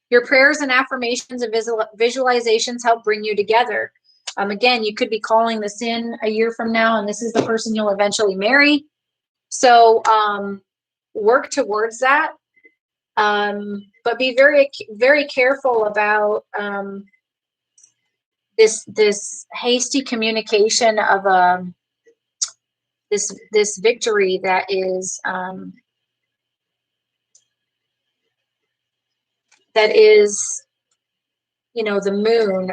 Your prayers and affirmations and visualizations help bring you together. Again, you could be calling this in a year from now, and this is the person you'll eventually marry. So work towards that, but be very, very careful about this hasty communication of this victory that is the moon,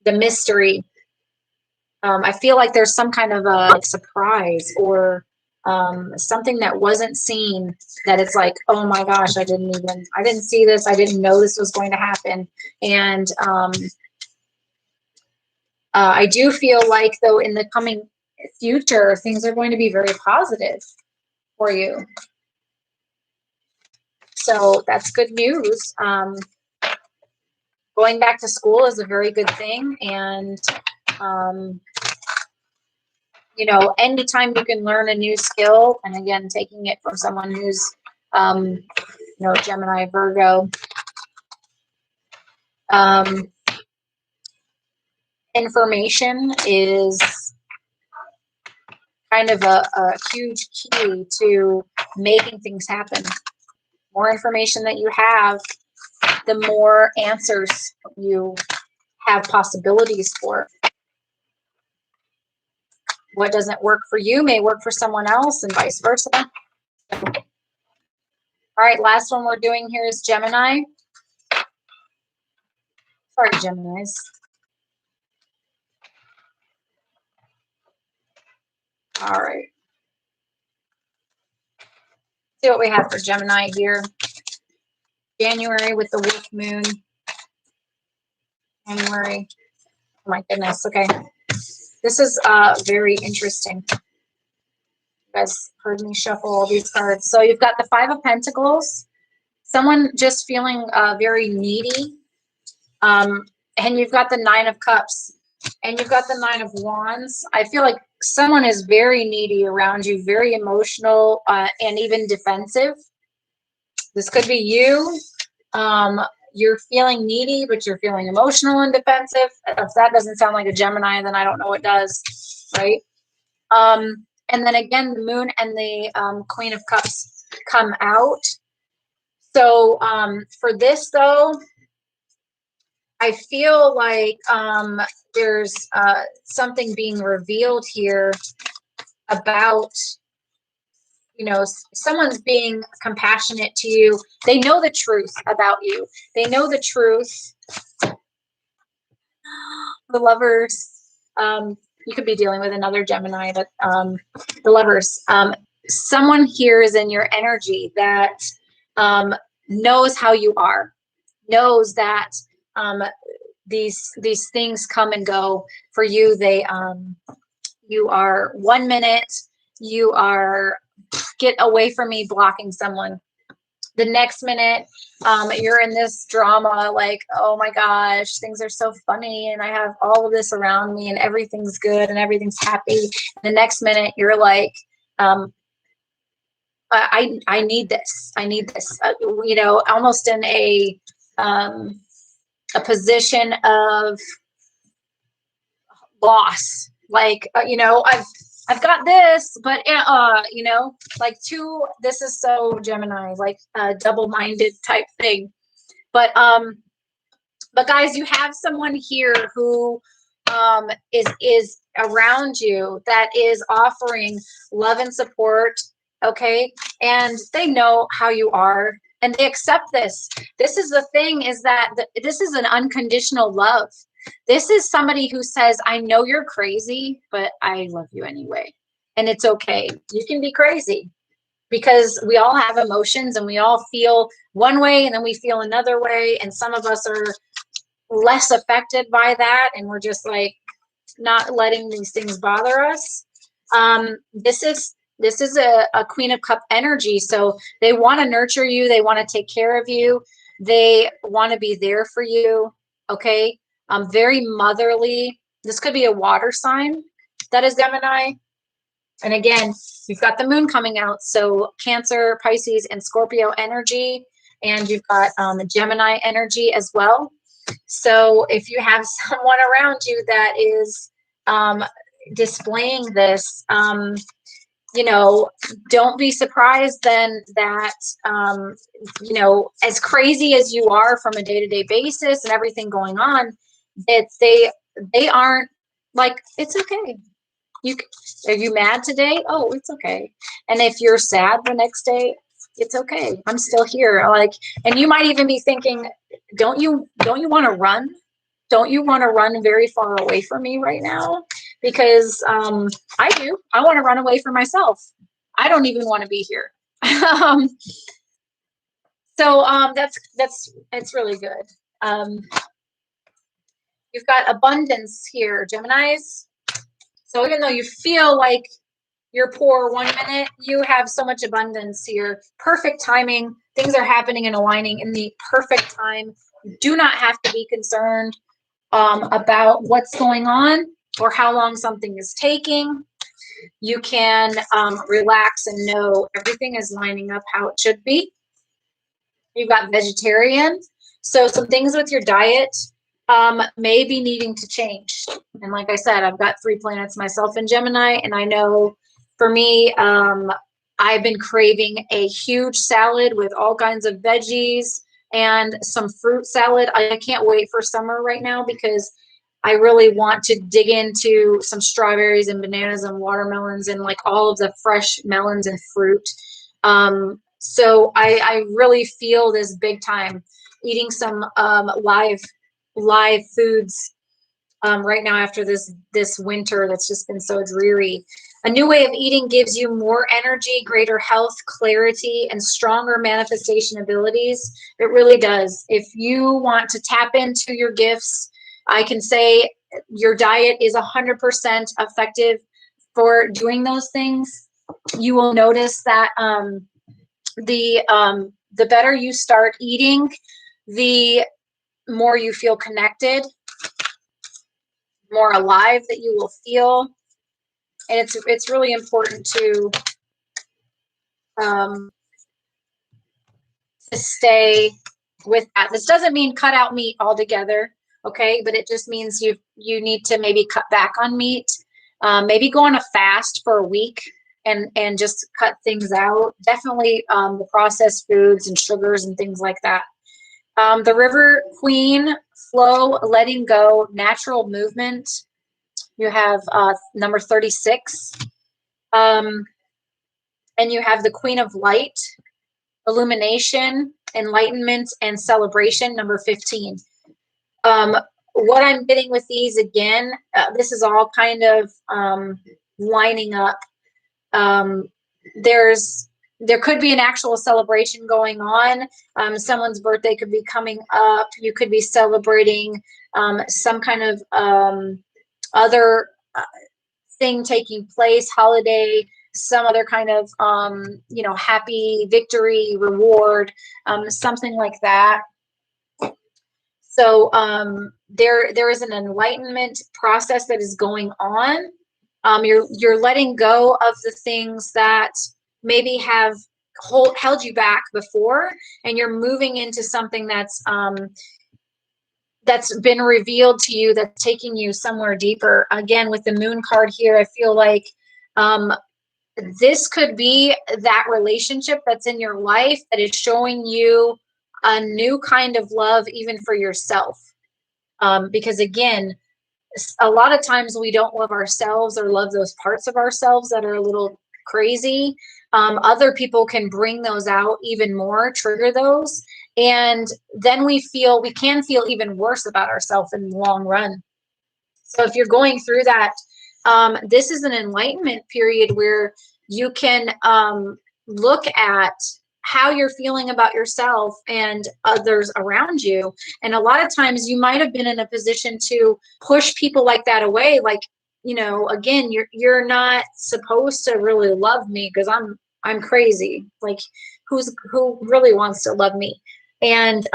the mystery. I feel like there's some kind of a surprise or something that wasn't seen, that it's like, oh my gosh, I didn't see this. I didn't know this was going to happen. And I do feel like, though, in the coming future, things are going to be very positive for you. So that's good news. Going back to school is a very good thing. And, you know, anytime you can learn a new skill, and again, taking it from someone who's, you know, Gemini, Virgo, information is kind of a huge key to making things happen. More information that you have, the more answers you have possibilities for. What doesn't work for you may work for someone else, and vice versa. All right, last one we're doing here is Gemini. Sorry, Geminis. All right. See what we have for Gemini here. January with the weak moon. January. Oh my goodness. Okay. This is very interesting. You guys heard me shuffle all these cards. So you've got the Five of Pentacles. Someone just feeling very needy. And you've got the Nine of Cups. And you've got the Nine of Wands. I feel like someone is very needy around you, very emotional, and even defensive. This could be you. You're feeling needy, but you're feeling emotional and defensive. If that doesn't sound like a Gemini, then I don't know what does, right? And then again, the Moon and the Queen of Cups come out. So for this, though, I feel like there's something being revealed here about, you know, someone's being compassionate to you. They know the truth about you. They know the truth. The Lovers, you could be dealing with another Gemini, but the Lovers, someone here is in your energy that knows how you are, knows that these things come and go for you. They you are 1 minute you are get away from me blocking someone. The next minute you're in this drama, like, oh my gosh, things are so funny and I have all of this around me and everything's good and everything's happy. The next minute you're like, I need this. I need this. You know, almost in a position of loss. Like, you know, I've got this, but you know, like this is so Gemini, like a double-minded type thing. But guys, you have someone here who is around you that is offering love and support, okay? And they know how you are and they accept this. This is the thing, is that this is an unconditional love. This is somebody who says, I know you're crazy, but I love you anyway. And it's okay. You can be crazy, because we all have emotions and we all feel one way and then we feel another way. And some of us are less affected by that. And we're just like not letting these things bother us. This is a Queen of Cup energy. So they want to nurture you. They want to take care of you. They want to be there for you. Okay. Very motherly. This could be a water sign that is Gemini. And again, you've got the moon coming out. So Cancer, Pisces, and Scorpio energy. And you've got Gemini energy as well. So if you have someone around you that is displaying this, you know, don't be surprised then that, you know, as crazy as you are from a day-to-day basis and everything going on, that they aren't like, it's okay. Are you mad today? Oh, it's okay. And if you're sad the next day, it's okay. I'm still here. Like, and you might even be thinking, don't you want to run? Don't you want to run very far away from me right now? Because I do. I want to run away from myself. I don't even want to be here. um, that's it's really good. You've got abundance here, Geminis. So even though you feel like you're poor one minute, you have so much abundance here. Perfect timing. Things are happening and aligning in the perfect time. You do not have to be concerned about what's going on or how long something is taking. You can relax and know everything is lining up how it should be. You've got vegetarian. So some things with your diet may be needing to change. And like I said, I've got 3 planets myself in Gemini, and I know for me, I've been craving a huge salad with all kinds of veggies and some fruit salad. I can't wait for summer right now because I really want to dig into some strawberries and bananas and watermelons and like all of the fresh melons and fruit. So I really feel this big time eating some live foods right now after this winter that's just been so dreary. A new way of eating gives you more energy, greater health, clarity, and stronger manifestation abilities. It really does. If you want to tap into your gifts, I can say your diet is 100% effective for doing those things. You will notice that the better you start eating, the more you feel connected, more alive that you will feel. And it's really important to stay with that. This doesn't mean cut out meat altogether, okay? But it just means you need to maybe cut back on meat, maybe go on a fast for a week and just cut things out. Definitely the processed foods and sugars and things like that. The River Queen, flow, letting go, natural movement. You have number 36. And you have the Queen of Light, illumination, enlightenment, and celebration, number 15. What I'm getting with these again, this is all kind of lining up. There could be an actual celebration going on. Someone's birthday could be coming up. You could be celebrating some kind of other thing taking place, holiday, some other kind of happy victory, reward, something like that. So there is an enlightenment process that is going on. You're letting go of the things that maybe have held you back before, and you're moving into something that's been revealed to you, that's taking you somewhere deeper. Again, with the moon card here, I feel like this could be that relationship that's in your life that is showing you a new kind of love, even for yourself. Because again, a lot of times we don't love ourselves or love those parts of ourselves that are a little crazy. Other people can bring those out even more, trigger those. And then we can feel even worse about ourselves in the long run. So if you're going through that, this is an enlightenment period where you can look at how you're feeling about yourself and others around you. And a lot of times you might have been in a position to push people like that away. Like, again, you're not supposed to really love me because I'm crazy. Like, who really wants to love me? And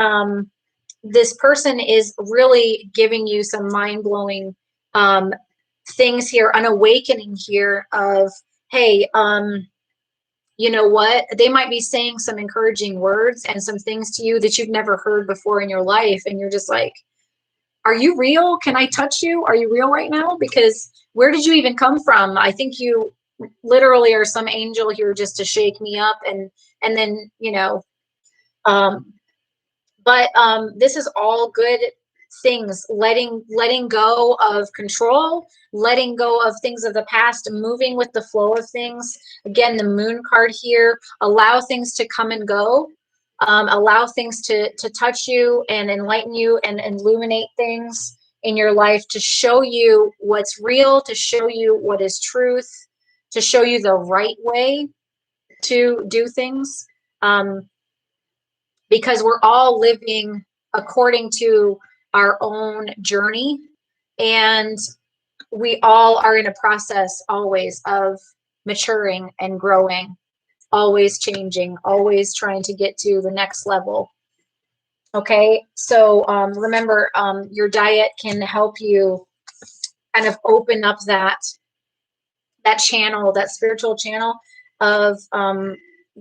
this person is really giving you some mind-blowing things here, an awakening here of, hey, you know what? They might be saying some encouraging words and some things to you that you've never heard before in your life. And you're just like, are you real? Can I touch you? Are you real right now? Because where did you even come from? I think you literally are some angel here just to shake me up. And then, but this is all good things, letting go of control, letting go of things of the past, moving with the flow of things. Again, the moon card here, allow things to come and go, allow things to touch you and enlighten you and illuminate things in your life to show you what's real, to show you what is truth, to show you the right way. to do things, because we're all living according to our own journey, and we all are in a process always of maturing and growing, always changing, always trying to get to the next level. Okay, so remember, your diet can help you kind of open up that channel, that spiritual channel of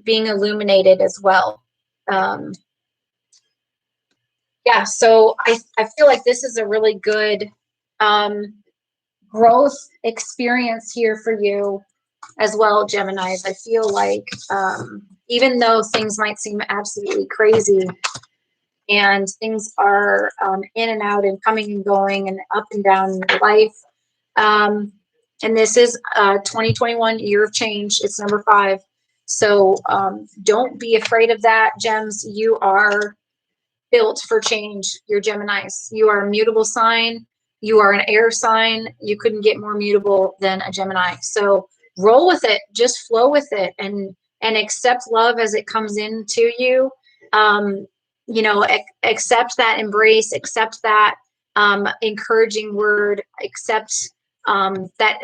being illuminated as well. Yeah, so I feel like this is a really good growth experience here for you as well, Geminis. I feel like even though things might seem absolutely crazy and things are in and out and coming and going and up and down in your life, and this is 2021 year of change. It's number 5. So don't be afraid of that, Gems. You are built for change. You're Geminis. You are a mutable sign. You are an air sign. You couldn't get more mutable than a Gemini. So roll with it. Just flow with it, and accept love as it comes into you. You know, accept that embrace. Accept that encouraging word. Accept that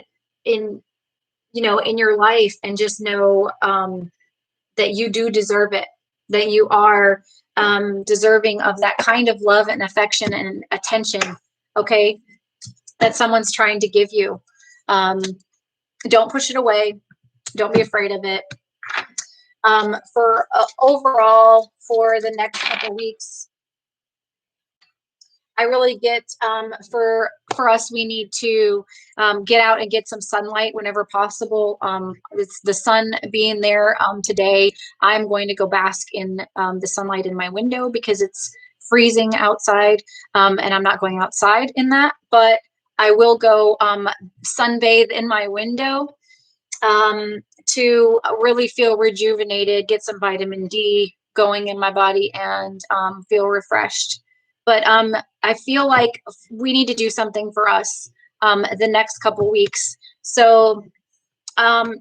in your life, and just know that you do deserve it. That you are deserving of that kind of love and affection and attention, okay, that someone's trying to give you. Don't push it away. Don't be afraid of it. For overall, for the next couple weeks, I really get for us, we need to get out and get some sunlight whenever possible. It's the sun being there today. I'm going to go bask in the sunlight in my window because it's freezing outside, and I'm not going outside in that, but I will go sunbathe in my window to really feel rejuvenated, get some vitamin D going in my body, and feel refreshed. But I feel like we need to do something for us the next couple weeks. So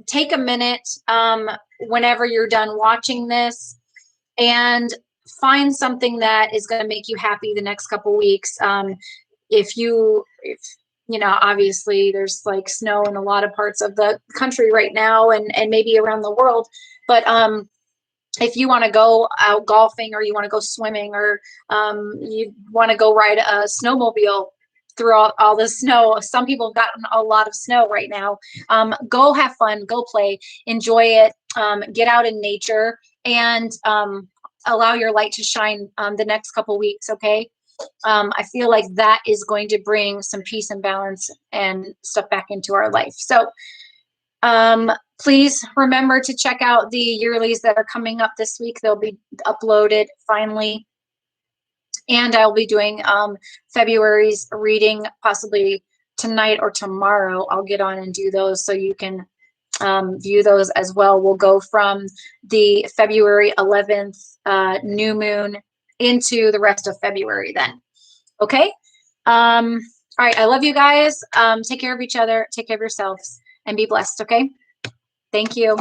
take a minute whenever you're done watching this and find something that is going to make you happy the next couple weeks. If you know, obviously there's like snow in a lot of parts of the country right now, and maybe around the world. But if you want to go out golfing, or you want to go swimming, or you want to go ride a snowmobile through all the snow. Some people have gotten a lot of snow right now. Go have fun, go play, enjoy it, get out in nature, and allow your light to shine the next couple weeks, okay? I feel like that is going to bring some peace and balance and stuff back into our life. So please remember to check out the yearlies that are coming up this week. They'll be uploaded finally. And I'll be doing February's reading possibly tonight or tomorrow. I'll get on and do those so you can view those as well. We'll go from the February 11th new moon into the rest of February then. Okay? All right. I love you guys. Take care of each other. Take care of yourselves and be blessed. Okay? Thank you.